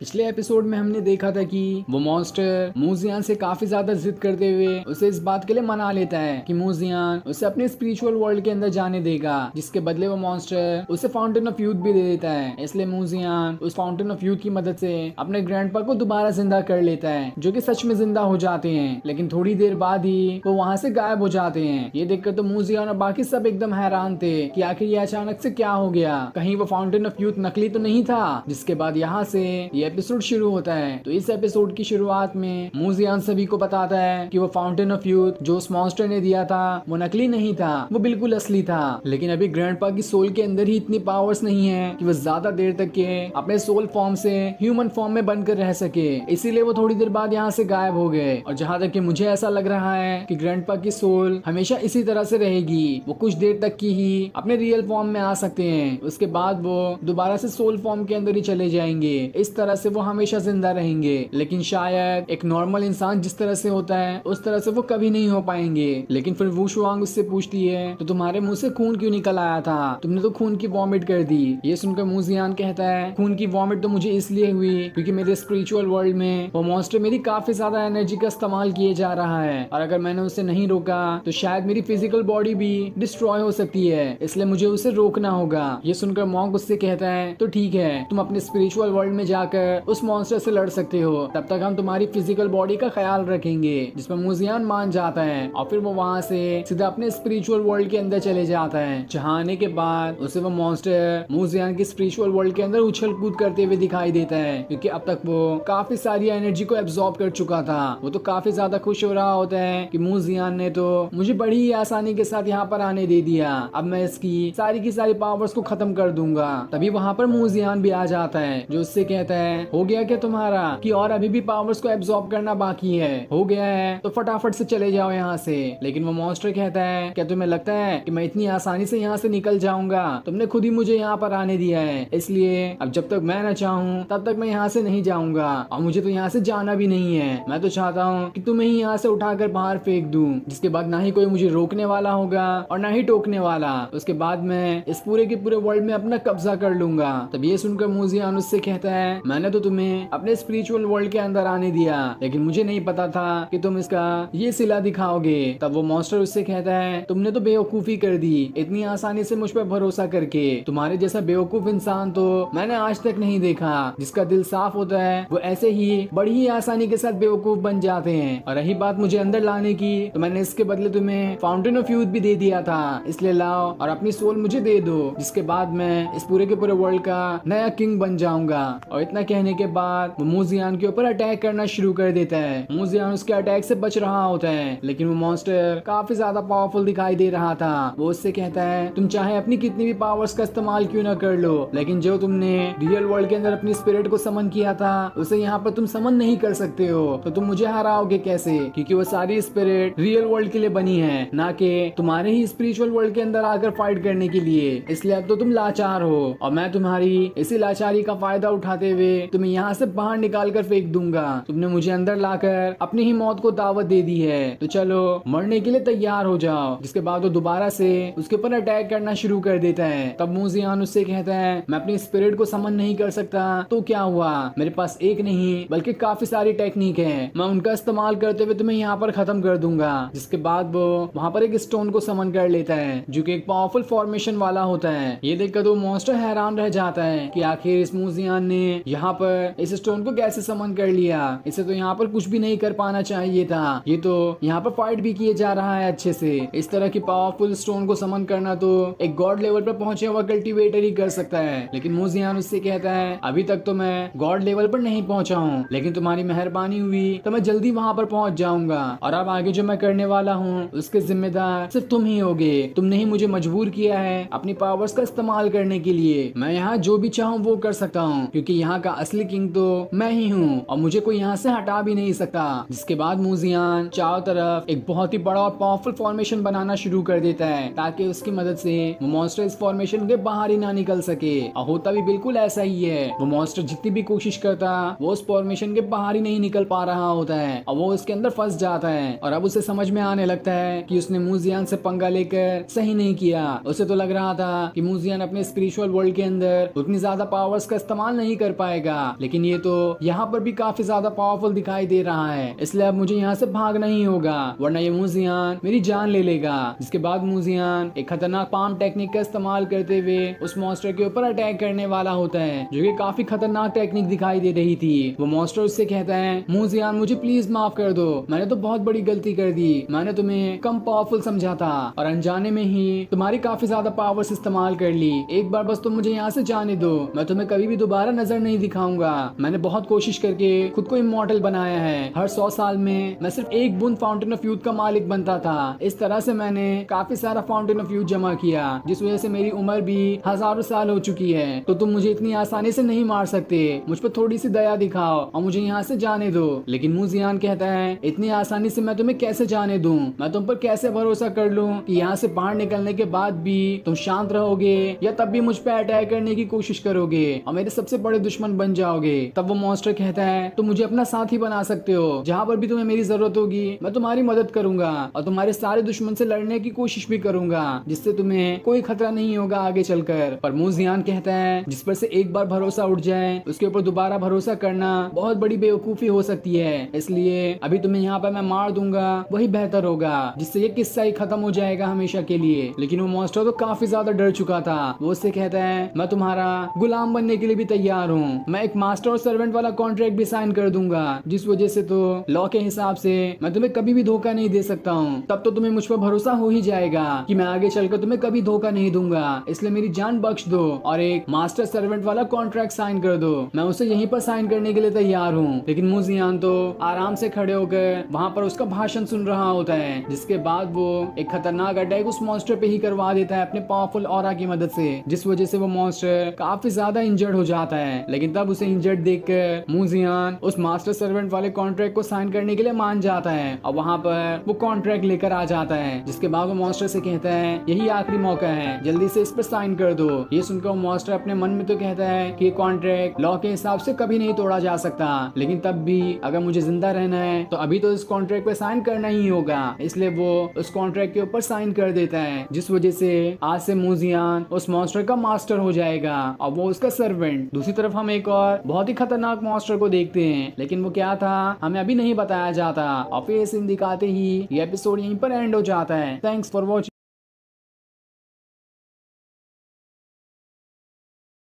पिछले एपिसोड में हमने देखा था कि वो मॉन्स्टर मूजियान से काफी ज्यादा जिद करते हुए उसे इस बात के लिए मना लेता है कि मूजियान उसे अपने स्पिरिचुअल वर्ल्ड के अंदर जाने देगा, जिसके बदले वो मॉन्स्टर उसे फाउंटेन ऑफ यूथ भी दे देता है। इसलिए मूजियान उस फाउंटेन ऑफ यूथ की मदद से अपने ग्रैंडपा को दोबारा जिंदा कर लेता है, जो कि सच में जिंदा हो जाते हैं। लेकिन थोड़ी देर बाद ही वो वहाँ से गायब हो जाते हैं। ये देखकर तो मूजियान और बाकी सब एकदम हैरान थे कि आखिर ये अचानक से क्या हो गया, कहीं वो फाउंटेन ऑफ यूथ नकली तो नहीं था। जिसके बाद यहाँ से एपिसोड शुरू होता है। तो इस एपिसोड की शुरुआत में मूजियान सभी को बताता है कि वो फाउंटेन ऑफ यूथ जो उस मॉन्स्टर ने दिया था वो नकली नहीं था, वो बिल्कुल असली था। लेकिन अभी ग्रैंडपा की सोल के अंदर ही इतनी पावर्स नहीं है कि वो ज्यादा देर तक के अपने सोल फॉर्म से ह्यूमन फॉर्म में बनकर रह सके, इसीलिए वो थोड़ी देर बाद यहाँ से गायब हो गए। और जहाँ तक कि मुझे ऐसा लग रहा है कि ग्रैंडपा की सोल हमेशा इसी तरह से रहेगी, वो कुछ देर तक की ही अपने रियल फॉर्म में आ सकते हैं, उसके बाद वो दोबारा से सोल फॉर्म के अंदर ही चले जाएंगे। इस तरह से वो हमेशा जिंदा रहेंगे। लेकिन शायद एक नॉर्मल इंसान जिस तरह से होता है उस तरह से वो कभी नहीं हो पाएंगे। लेकिन फिर वू शुआंग उससे पूछती है तो तुम्हारे मुंह से खून क्यों निकल आया था, तुमने तो खून की वॉमिट कर दी। ये सुनकर मूजियान कहता है खून की वॉमिट तो मुझे इसलिए हुई क्योंकि मेरे स्पिरिचुअल वर्ल्ड में वो मॉन्स्टर मेरी काफी ज्यादा एनर्जी का इस्तेमाल किए जा रहा है, और अगर मैंने उसे नहीं रोका तो शायद मेरी फिजिकल बॉडी भी डिस्ट्रॉय हो सकती है, इसलिए मुझे उसे रोकना होगा। ये सुनकर मॉन्क उससे कहता है तो ठीक है, तुम अपने स्पिरिचुअल वर्ल्ड में जाकर उस मॉन्स्टर से लड़ सकते हो, तब तक हम तुम्हारी फिजिकल बॉडी का ख्याल रखेंगे। जिसमें मूजियान मान जाता है और फिर वो वहाँ से सीधा अपने स्पिरिचुअल वर्ल्ड के अंदर चले जाता है। जहाँ आने के बाद उसे वो मॉन्स्टर मूजियान के स्पिरिचुअल वर्ल्ड के अंदर उछल कूद करते हुए दिखाई देता है, क्योंकि अब तक वो काफी सारी एनर्जी को एब्जॉर्ब कर चुका था। वो तो काफी ज्यादा खुश हो रहा होता है कि मूजियान ने तो मुझे बड़ी ही आसानी के साथ यहाँ पर आने दे दिया, अब मैं इसकी सारी की सारी पावर्स को खत्म कर दूंगा। तभी वहाँ पर मूजियान भी आ जाता है, जो उससे कहता है हो गया क्या तुम्हारा, कि और अभी भी पावर्स को एब्जॉर्ब करना बाकी है, हो गया है तो फटाफट से चले जाओ यहाँ से। लेकिन वो मॉन्स्टर कहता है क्या तुम्हें लगता है कि मैं इतनी आसानी से यहाँ से निकल जाऊंगा, तुमने खुद ही मुझे यहाँ पर आने दिया है, इसलिए अब जब तक मैं न चाहूँ तब तक मैं यहाँ से नहीं जाऊंगा, और मुझे तो यहाँ से जाना भी नहीं है। मैं तो चाहता हूँ कि तुम्हें ही यहाँ से उठाकर बाहर फेंक दूं, जिसके बाद ना ही कोई मुझे रोकने वाला होगा और ना ही टोकने वाला। उसके बाद मैं इस पूरे के पूरे वर्ल्ड में अपना कब्जा कर लूंगा। तब ये सुनकर मूजियान उससे कहता है मैंने तो तुम्हें अपने स्पिरिचुअल वर्ल्ड के अंदर आने दिया, लेकिन मुझे नहीं पता था कि तुम इसका ये सिला दिखाओगे। तब वो मॉन्स्टर उससे कहता है तुमने तो बेवकूफी कर दी, इतनी आसानी से मुझ पर भरोसा करके। तुम्हारे जैसा बेवकूफ इंसान तो मैंने आज तक नहीं देखा। जिसका दिल साफ होता है वो ऐसे ही बड़ी ही आसानी के साथ बेवकूफ बन जाते हैं। और रही बात मुझे अंदर लाने की, तो मैंने इसके बदले तुम्हें फाउंटेन ऑफ यूथ भी दे दिया था, इसलिए लाओ और अपनी सोल मुझे दे दो, जिसके बाद मैं इस पूरे के पूरे वर्ल्ड का नया किंग बन जाऊंगा। और इतना कहने के बाद वो मूजियान के ऊपर अटैक करना शुरू कर देता है। मूजियान उसके अटैक से बच रहा होता है, लेकिन वो मॉन्स्टर काफी ज्यादा पावरफुल दिखाई दे रहा था। वो उससे कहता है तुम चाहे अपनी कितनी भी पावर्स का इस्तेमाल क्यों ना कर लो, लेकिन जो तुमने रियल वर्ल्ड के अंदर अपनी स्पिरिट को समन किया था उसे यहाँ पर तुम समन नहीं कर सकते हो, तो तुम मुझे हराओगे कैसे, क्योंकि वो सारी स्पिरिट रियल वर्ल्ड के लिए बनी है, ना कि तुम्हारे ही स्पिरिचुअल वर्ल्ड के अंदर आकर फाइट करने के लिए। इसलिए अब तो तुम लाचार हो और मैं तुम्हारी इसी लाचारी का फायदा उठाते हुए तुम्हें यहाँ से बाहर निकाल कर फेंक दूंगा। तुमने मुझे अंदर लाकर अपनी ही मौत को दावत दे दी है, तो चलो मरने के लिए तैयार हो जाओ। जिसके बाद वो दोबारा से उसके ऊपर अटैक करना शुरू कर देता है। तब मूजियान उससे कहता है मैं अपनी स्पिरिट को समन नहीं कर सकता तो क्या हुआ, मेरे पास एक नहीं बल्कि काफी सारी टेक्निक है, मैं उनका इस्तेमाल करते हुए तुम्हें यहाँ पर खत्म कर दूंगा। जिसके बाद वो वहाँ पर एक स्टोन को समन कर लेता है, जो कि एक पावरफुल फॉर्मेशन वाला होता है। ये देखकर तो मॉन्स्टर हैरान रह जाता है कि आखिर इस मूजियान ने यहाँ पर इस स्टोन को कैसे समन कर लिया, इसे तो यहाँ पर कुछ भी नहीं कर पाना चाहिए था, ये तो यहाँ पर फाइट भी किए जा रहा है अच्छे से। इस तरह की पावरफुल स्टोन को समन करना तो एक गॉड लेवल पर पहुंचे हुआ कल्टीवेटर ही कर सकता है। लेकिन मूजियान उससे कहता है अभी तक तो मैं गॉड लेवल पर नहीं पहुंचा हूँ, लेकिन तुम्हारी मेहरबानी हुई तो मैं जल्दी वहाँ पर पहुंच जाऊंगा, और अब आगे जो मैं करने वाला हूँ उसके जिम्मेदार सिर्फ तुम ही होगे। तुमने ही मुझे मजबूर किया है अपनी पावर्स का इस्तेमाल करने के लिए। मैं यहाँ जो भी चाहूँ वो कर सकता हूँ, क्योंकि यहाँ का असली किंग तो मैं ही हूँ और मुझे कोई यहाँ से हटा भी नहीं सकता। जिसके बाद मूजियान चारों तरफ एक बहुत ही बड़ा और पावरफुल फॉर्मेशन बनाना शुरू कर देता है ताकि उसकी मदद से वो मॉन्स्टर इस फॉर्मेशन के बाहर ही ना निकल सके। और होता भी बिल्कुल ऐसा ही है। वो मॉन्स्टर जितनी भी कोशिश करता वो उस फॉर्मेशन के बाहर ही नहीं निकल पा रहा होता है और वो उसके अंदर फंस जाता है। और अब उसे समझ में आने लगता है कि उसने मूजियान से पंगा लेकर सही नहीं किया। उसे तो लग रहा था कि मूजियान अपने स्पिरिचुअल वर्ल्ड के अंदर उतनी ज्यादा पावर्स का इस्तेमाल नहीं कर पाएगा, लेकिन ये तो यहाँ पर भी काफी ज्यादा पावरफुल दिखाई दे रहा है। इसलिए अब मुझे यहाँ से भागना ही होगा वरना ये मूजियान मेरी जान ले लेगा। जिसके बाद मूजियान एक खतरनाक पाम टेक्निक का इस्तेमाल करते हुए उस मॉन्स्टर के ऊपर अटैक करने वाला होता है, जो कि काफी खतरनाक टेक्निक दिखाई दे रही थी। वो मॉन्स्टर उससे कहता है, मूजियान मुझे प्लीज माफ कर दो, मैंने तो बहुत बड़ी गलती कर दी। मैंने तुम्हें कम पावरफुल समझा था और अनजाने में ही तुम्हारी काफी ज्यादा पावर्स इस्तेमाल कर ली। एक बार बस तुम मुझे यहाँ से जाने दो, मैं तुम्हें कभी भी दोबारा नजर नहीं दिखाऊंगा। मैंने बहुत कोशिश करके खुद को इमॉर्टल बनाया है। हर 100 साल में मैं सिर्फ एक बूंद फाउंटेन ऑफ यूथ का मालिक बनता था। इस तरह से मैंने काफी सारा फाउंटेन ऑफ यूथ जमा किया, जिस वजह से मेरी उम्र भी हजारों साल हो चुकी है। तो तुम मुझे इतनी आसानी से नहीं मार सकते। मुझ पर थोड़ी सी दया दिखाओ और मुझे यहाँ से जाने दो। लेकिन मूजियान कहता है, इतनी आसानी से मैं तुम्हें कैसे जाने दूं? मैं तुम पर कैसे भरोसा कर लूं कि यहाँ से बाहर निकलने के बाद भी तुम शांत रहोगे या तब भी मुझ पर अटैक करने की कोशिश करोगे और मेरे सबसे बड़े दुश्मन बन जाओगे? तब वो मॉन्स्टर कहता है, तुम मुझे अपना साथी बना सकते हो। जहाँ पर भी तुम्हें मेरी जरूरत होगी मैं तुम्हारी मदद करूंगा और तुम्हारे सारे दुश्मन से लड़ने की कोशिश भी करूंगा, जिससे तुम्हें कोई खतरा नहीं होगा आगे चलकर। पर मूजियान कहता है, जिस पर से एक बार भरोसा उठ जाए उसके ऊपर दोबारा भरोसा करना बहुत बड़ी बेवकूफी हो सकती है। इसलिए अभी तुम्हें यहाँ पर मैं मार दूंगा, वही बेहतर होगा, जिससे ये किस्सा ही खत्म हो जाएगा हमेशा के लिए। लेकिन वो मॉन्स्टर तो काफी ज्यादा डर चुका था। वो उससे कहता है, मैं तुम्हारा गुलाम बनने के लिए भी तैयार हूँ। मैं एक मास्टर और सर्वेंट वाला कॉन्ट्रैक्ट भी साइन कर दूंगा, जिस वजह से तो लॉ के हिसाब से मैं तुम्हें कभी भी धोखा नहीं दे सकता हूँ। तब तो तुम्हें मुझ पर भरोसा हो ही जाएगा कि मैं आगे चलकर तुम्हें कभी धोखा नहीं दूंगा। इसलिए मेरी जान बख्श दो और एक मास्टर सर्वेंट वाला कॉन्ट्रैक्ट साइन कर दो। मैं उसे यहीं पर साइन करने के लिए तैयार हूँ। लेकिन मूजियान तो आराम से खड़े होकर वहाँ पर उसका भाषण सुन रहा होता है। जिसके बाद वो एक खतरनाक अटैक उस मॉन्स्टर पे ही करवा देता है अपने पावरफुल ऑरा की मदद से, जिस वजह से वो मॉन्स्टर काफी ज्यादा इंजर्ड हो जाता है। लेकिन तब उसे इंजर्ड देखकर मूजियान उस मास्टर सर्वेंट वाले कॉन्ट्रैक्ट को साइन करने के लिए मान जाता है और वहाँ पर वो कॉन्ट्रैक्ट लेकर आ जाता है। जिसके बाद वो मॉन्स्टर से कहता है, यही आखिरी मौका है, जल्दी से इस पर साइन कर दो। ये सुनकर वो मॉन्स्टर अपने मन में तो कहता है कि कॉन्ट्रैक्ट लॉ के हिसाब से कभी नहीं तोड़ा जा सकता, लेकिन तब भी अगर मुझे जिंदा रहना है तो अभी तो इस कॉन्ट्रैक्ट पे साइन करना ही होगा। इसलिए वो उस कॉन्ट्रैक्ट के ऊपर साइन कर देता है, जिस वजह से आज से मूजियान उस मॉन्स्टर का मास्टर हो जाएगा और वो उसका सर्वेंट। दूसरी तरफ हम एक और बहुत ही खतरनाक मॉन्स्टर को देखते हैं, लेकिन वो क्या था हमें अभी नहीं बताया जाता और फिर सीन दिखाते ही ये एपिसोड यहीं पर एंड हो जाता है। Thanks for watching.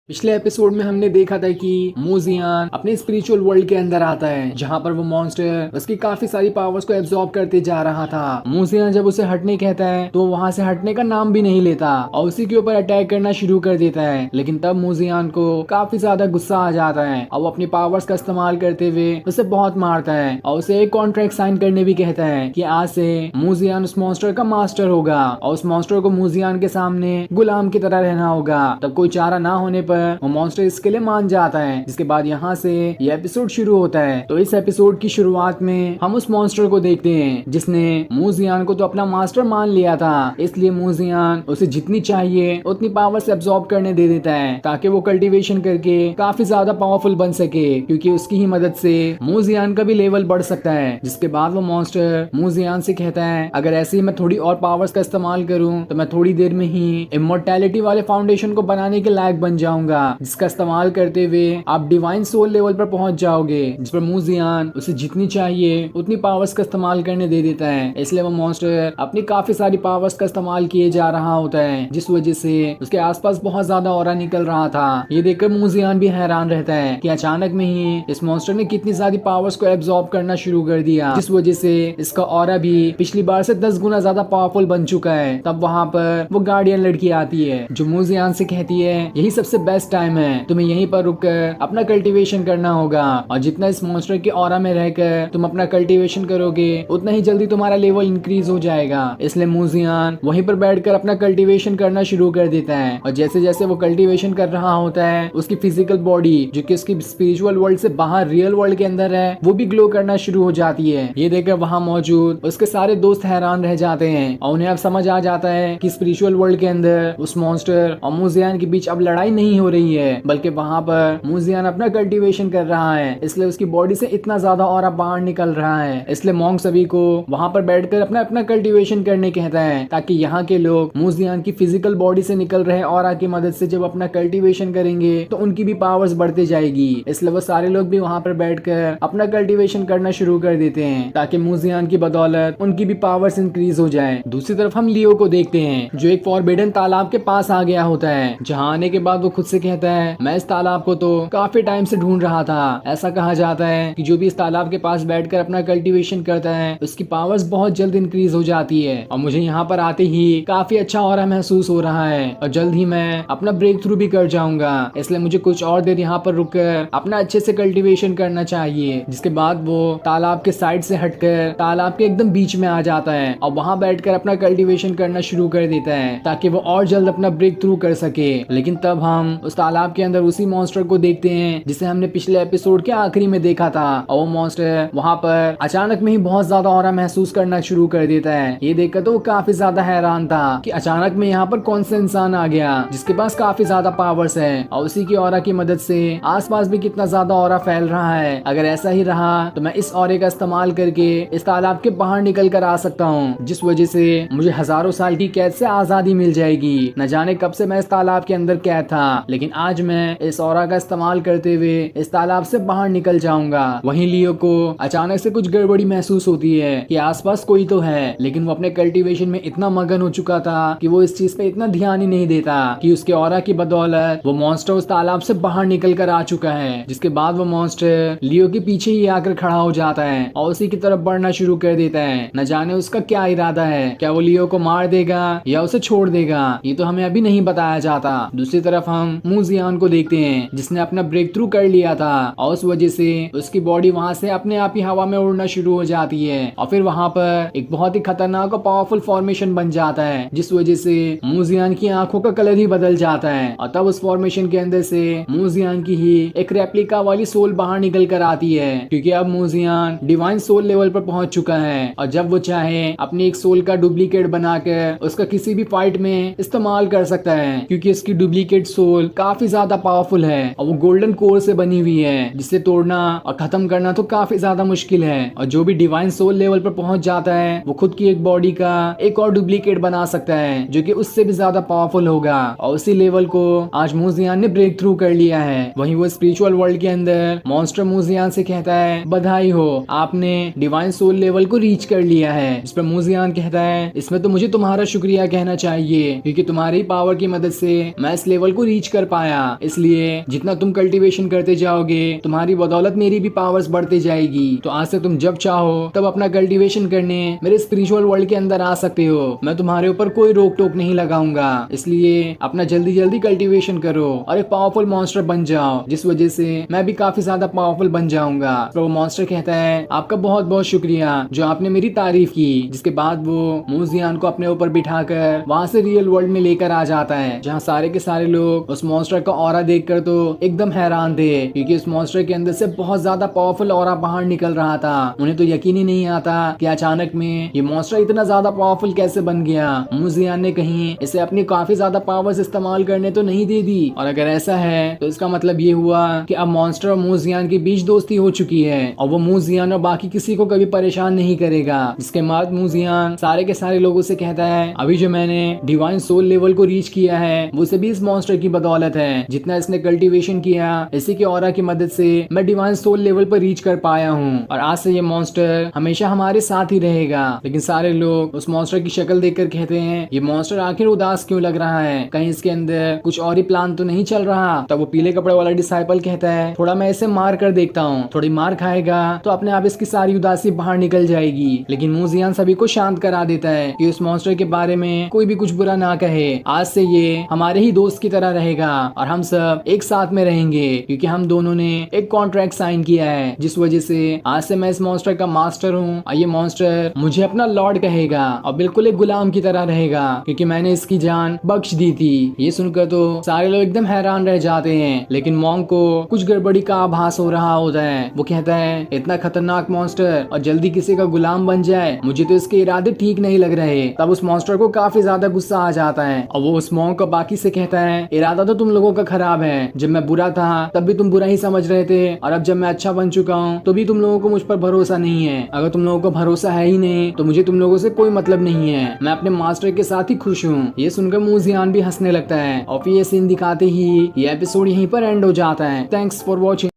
पिछले एपिसोड में हमने देखा था कि मूजियान अपने स्पिरिचुअल वर्ल्ड के अंदर आता है, जहाँ पर वो मॉन्स्टर उसकी काफी सारी पावर्स को एब्जॉर्ब करते जा रहा था। मूजियान जब उसे हटने कहता है तो वहाँ से हटने का नाम भी नहीं लेता और उसी के ऊपर अटैक करना शुरू कर देता है। लेकिन तब मूजियान को काफी ज्यादा गुस्सा आ जाता है और वो अपनी पावर्स का इस्तेमाल करते हुए उसे बहुत मारता है और उसे एक कॉन्ट्रैक्ट साइन करने भी कहता है कि आज से मूजियान उस मॉन्स्टर का मास्टर होगा और उस मॉन्स्टर को मूजियान के सामने गुलाम की तरह रहना होगा। तब कोई चारा ना होने पर वो मॉन्स्टर इसके लिए मान जाता है। जिसके बाद यहाँ से ये एपिसोड शुरू होता है। तो इस एपिसोड की शुरुआत में हम उस मॉन्स्टर को देखते हैं जिसने मूजियान को तो अपना मास्टर मान लिया था, इसलिए मूजियान उसे जितनी चाहिए उतनी पावर से एब्जॉर्ब करने दे देता है ताकि वो कल्टीवेशन करके काफी ज्यादा पावरफुल बन सके, क्योंकि उसकी ही मदद से मूजियान का भी लेवल बढ़ सकता है। जिसके बाद वो मॉन्स्टर मूजियान से कहता है, अगर ऐसे ही मैं थोड़ी और पावर्स का इस्तेमाल करूं तो मैं थोड़ी देर में ही इमोर्टैलिटी वाले फाउंडेशन को बनाने के लायक बन जाऊंगा, जिसका इस्तेमाल करते हुए आप डिवाइन सोल लेवल पर पहुंच जाओगे। जिस पर मूजियान उसे जितनी चाहिए उतनी पावर्स का इस्तेमाल करने दे देता है। इसलिए वो मॉन्स्टर अपनी काफी सारी पावर्स का इस्तेमाल किए जा रहा होता है, जिस वजह से उसके आसपास बहुत ज्यादा ऑरा निकल रहा था। ये देखकर मूजियान भी हैरान रहता है कि अचानक में ही इस मॉन्स्टर ने कितनी ज्यादा पावर्स को एब्जॉर्ब करना शुरू कर दिया, जिस वजह से इसका ऑरा भी पिछली बार से 10 गुना ज्यादा पावरफुल बन चुका है। तब वहाँ पर वो गार्डियन लड़की आती है जो मूजियान से कहती है, यही सबसे बेस्ट बेस्ट टाइम है, तुम्हें यहीं पर रुककर अपना कल्टीवेशन करना होगा। और जितना इस मॉन्स्टर के ऑरा में रहकर तुम अपना कल्टीवेशन करोगे उतना ही जल्दी तुम्हारा लेवल इंक्रीज हो जाएगा। इसलिए मूजियान वहीं पर बैठकर अपना कल्टीवेशन करना शुरू कर देता है। और जैसे जैसे वो कल्टीवेशन कर रहा होता है उसकी फिजिकल बॉडी जो कि उसकी स्पिरिचुअल वर्ल्ड से बाहर रियल वर्ल्ड के अंदर है वो भी ग्लो करना शुरू हो जाती है। ये देखकर वहाँ मौजूद उसके सारे दोस्त हैरान रह जाते हैं और उन्हें अब समझ आ जाता है कि स्पिरिचुअल वर्ल्ड के अंदर उस मॉन्स्टर और मूजियान के बीच अब लड़ाई नहीं हो रही है, बल्कि वहाँ पर मूजियान अपना कल्टीवेशन कर रहा है, इसलिए उसकी बॉडी से इतना ज्यादा ऑरा बाहर निकल रहा है। इसलिए मॉन्क सभी को वहाँ पर बैठकर अपना अपना कल्टीवेशन करने कहता है ताकि यहाँ के लोग मूजियान की फिजिकल बॉडी से निकल रहे ऑरा की मदद से जब अपना कल्टीवेशन करेंगे तो उनकी भी पावर्स बढ़ती जाएगी। इसलिए वो सारे लोग भी वहाँ पर बैठकर अपना कल्टीवेशन करना शुरू कर देते हैं ताकि मूजियान की बदौलत उनकी भी पावर्स इंक्रीज हो जाए। दूसरी तरफ हम लियो को देखते हैं जो एक फॉरबिडन तालाब के पास आ गया होता है, जहाँ आने के बाद वो खुद से कहता है मैं इस तालाब को तो काफी टाइम से ढूंढ रहा था। ऐसा कहा जाता है कि जो भी इस तालाब के पास बैठकर अपना कल्टीवेशन करता है उसकी पावर्स बहुत जल्द इंक्रीज हो जाती है और मुझे यहाँ पर आते ही काफी अच्छा ऑरा महसूस हो रहा है और जल्द ही मैं अपना ब्रेक थ्रू भी कर जाऊंगा। इसलिए मुझे कुछ और देर यहाँ पर रुककर अपना अच्छे से कल्टीवेशन करना चाहिए। जिसके बाद वो तालाब के साइड से हटकर तालाब के एकदम बीच में आ जाता है और वहाँ बैठकर अपना कल्टीवेशन करना शुरू कर देता है ताकि वो और जल्द अपना ब्रेक थ्रू कर सके। लेकिन तब हम उस तालाब के अंदर उसी मॉन्स्टर को देखते हैं जिसे हमने पिछले एपिसोड के आखिरी में देखा था और वो मॉन्स्टर वहाँ पर अचानक में ही बहुत ज्यादा ऑरा महसूस करना शुरू कर देता है। ये देखकर तो वो काफी ज्यादा हैरान था कि अचानक में यहाँ पर कौन सा इंसान आ गया जिसके पास काफी ज्यादा पावर्स है और उसी की ऑरा की मदद से आसपास भी कितना ज्यादा ऑरा फैल रहा है। अगर ऐसा ही रहा तो मैं इस ऑरे का इस्तेमाल करके इस तालाब के बाहर निकल कर आ सकता हूँ, जिस वजह से मुझे हजारों साल की कैद से आजादी मिल जाएगी। न जाने कब से मैं इस तालाब के अंदर कैद था, लेकिन आज मैं इस ऑरा का इस्तेमाल करते हुए इस तालाब से बाहर निकल जाऊंगा। वहीं लियो को अचानक से कुछ गड़बड़ी महसूस होती है कि आसपास कोई तो है, लेकिन वो अपने कल्टीवेशन में इतना मगन हो चुका था कि वो इस चीज पे इतना ध्यान ही नहीं देता कि उसके ऑरा की बदौलत वो मॉन्स्टर उस तालाब से बाहर निकल कर आ चुका है। जिसके बाद वो मॉन्स्टर लियो के पीछे ही आकर खड़ा हो जाता है और उसी की तरफ बढ़ना शुरू कर देता है। न जाने उसका क्या इरादा है, क्या वो लियो को मार देगा या उसे छोड़ देगा, ये तो हमें अभी नहीं बताया जाता। दूसरी तरफ हम मूजियान को देखते हैं जिसने अपना ब्रेक थ्रू कर लिया था और उस वजह से उसकी बॉडी वहाँ से अपने आप ही हवा में उड़ना शुरू हो जाती है और फिर वहाँ पर एक बहुत ही खतरनाक और पावरफुल फॉर्मेशन बन जाता है, जिस वजह से मूजियान की आंखों का कलर ही बदल जाता है और तब उस फॉर्मेशन के अंदर से मूजियान की ही एक रेप्लिका वाली सोल बाहर निकल कर आती है, क्योंकि अब मूजियान डिवाइन सोल लेवल पर पहुंच चुका है और जब वो चाहे अपनी एक सोल का डुप्लीकेट बनाकर उसका किसी भी फाइट में इस्तेमाल कर सकता है, क्योंकि इसकी डुप्लीकेट सोल काफी ज्यादा पावरफुल है और वो गोल्डन कोर से बनी हुई है, जिसे तोड़ना और खत्म करना तो काफी ज्यादा मुश्किल है। और जो भी डिवाइन सोल लेवल पर पहुंच जाता है वो खुद की एक बॉडी का एक और डुप्लीकेट बना सकता है जो कि उससे भी ज्यादा पावरफुल होगा और उसी लेवल को आज मूजियान ने ब्रेक थ्रू कर लिया है। वहीं वो स्पिरिचुअल वर्ल्ड के अंदर मॉन्स्टर मूजियान से कहता है बधाई हो, आपने डिवाइन सोल लेवल को रीच कर लिया है। इस पर मूजियान कहता है इसमें तो मुझे तुम्हारा शुक्रिया कहना चाहिए, क्योंकि तुम्हारी पावर की मदद से मैं इस लेवल को रीच कर पाया, इसलिए जितना तुम कल्टीवेशन करते जाओगे तुम्हारी बदौलत मेरी भी पावर्स बढ़ती जाएगी। तो आज से तुम जब चाहो तब अपना कल्टीवेशन करने मेरे स्पिरिचुअल वर्ल्ड के अंदर आ सकते हो, मैं तुम्हारे ऊपर कोई रोक टोक नहीं लगाऊंगा, इसलिए अपना जल्दी जल्दी कल्टीवेशन करो और एक पावरफुल मॉन्स्टर बन जाओ, जिस वजह से मैं भी काफी ज्यादा पावरफुल बन जाऊंगा। तो वो मॉन्स्टर कहता है आपका बहुत बहुत शुक्रिया जो आपने मेरी तारीफ की। जिसके बाद वो मूजियान को अपने ऊपर बिठाकर वहाँ से रियल वर्ल्ड में लेकर आ जाता है, जहाँ सारे के सारे लोग उस मॉन्स्टर का ऑरा देखकर तो एकदम हैरान थे, क्योंकि उस मॉन्स्टर के अंदर से बहुत ज्यादा पावरफुल ऑरा बाहर निकल रहा था। उन्हें तो यकीन ही नहीं आता कि अचानक में ये मॉन्स्टर इतना ज्यादा पावरफुल कैसे बन गया। मूजियान ने कहीं इसे अपनी काफी ज्यादा पावर्स इस्तेमाल करने तो नहीं दे दी, और अगर ऐसा है तो इसका मतलब ये हुआ कि अब मॉन्स्टर और मूजियान के बीच दोस्ती हो चुकी है और वो मूजियान और बाकी किसी को कभी परेशान नहीं करेगा। जिसके बाद मूजियान सारे के सारे लोगों से कहता है अभी जो मैंने डिवाइन सोल लेवल को रीच किया है वो सभी इस मॉन्स्टर की बदौलत है, जितना इसने कल्टीवेशन किया इसी के ऑरा की मदद से मैं डिवाइन सोल लेवल पर रीच कर पाया हूँ और आज से ये मॉन्स्टर हमेशा हमारे साथ ही रहेगा। लेकिन सारे लोग उस मॉन्स्टर की शक्ल देखकर कहते हैं ये मॉन्स्टर आखिर उदास क्यों लग रहा है, कहीं इसके अंदर कुछ और ही प्लान तो नहीं चल रहा। तब वो पीले कपड़े वाला डिसाइपल कहता है थोड़ा मैं इसे मार कर देखता हूँ, थोड़ी मार खाएगा तो अपने आप इसकी सारी उदासी बाहर निकल जाएगी। लेकिन मूजियान सभी को शांत करा देता है कि उस मॉन्स्टर के बारे में कोई भी कुछ बुरा ना कहे, आज से ये हमारे ही दोस्त की तरह रहेगा रहेगा और हम सब एक साथ में रहेंगे, क्योंकि हम दोनों ने एक कॉन्ट्रैक्ट साइन किया है, जिस वजह से आज से मैं इस मॉन्स्टर का मास्टर हूँ और ये मॉन्स्टर मुझे अपना लॉर्ड कहेगा और बिल्कुल एक गुलाम की तरह रहेगा, क्योंकि मैंने इसकी जान बख्श दी थी। ये सुनकर तो सारे लोग एकदम हैरान रह जाते हैं, लेकिन मॉन्क को कुछ गड़बड़ी का आभास हो रहा होता है। वो कहता है, इतना खतरनाक मॉन्स्टर और जल्दी किसी का गुलाम बन जाए, मुझे तो इसके इरादे ठीक नहीं लग रहे। तब उस मॉन्स्टर को काफी ज्यादा गुस्सा आ जाता है और वो उस मॉन्क को बाकी से कहता है, इरादा तो तुम लोगों का खराब है, जब मैं बुरा था तब भी तुम बुरा ही समझ रहे थे, और अब जब मैं अच्छा बन चुका हूँ तो भी तुम लोगों को मुझ पर भरोसा नहीं है। अगर तुम लोगों को भरोसा है ही नहीं तो मुझे तुम लोगों से कोई मतलब नहीं है, मैं अपने मास्टर के साथ ही खुश हूँ। ये सुनकर मूजियान भी हंसने लगता है और फिर ये सीन दिखाते ही ये एपिसोड यहीं पर एंड हो जाता है। Thanks for watching.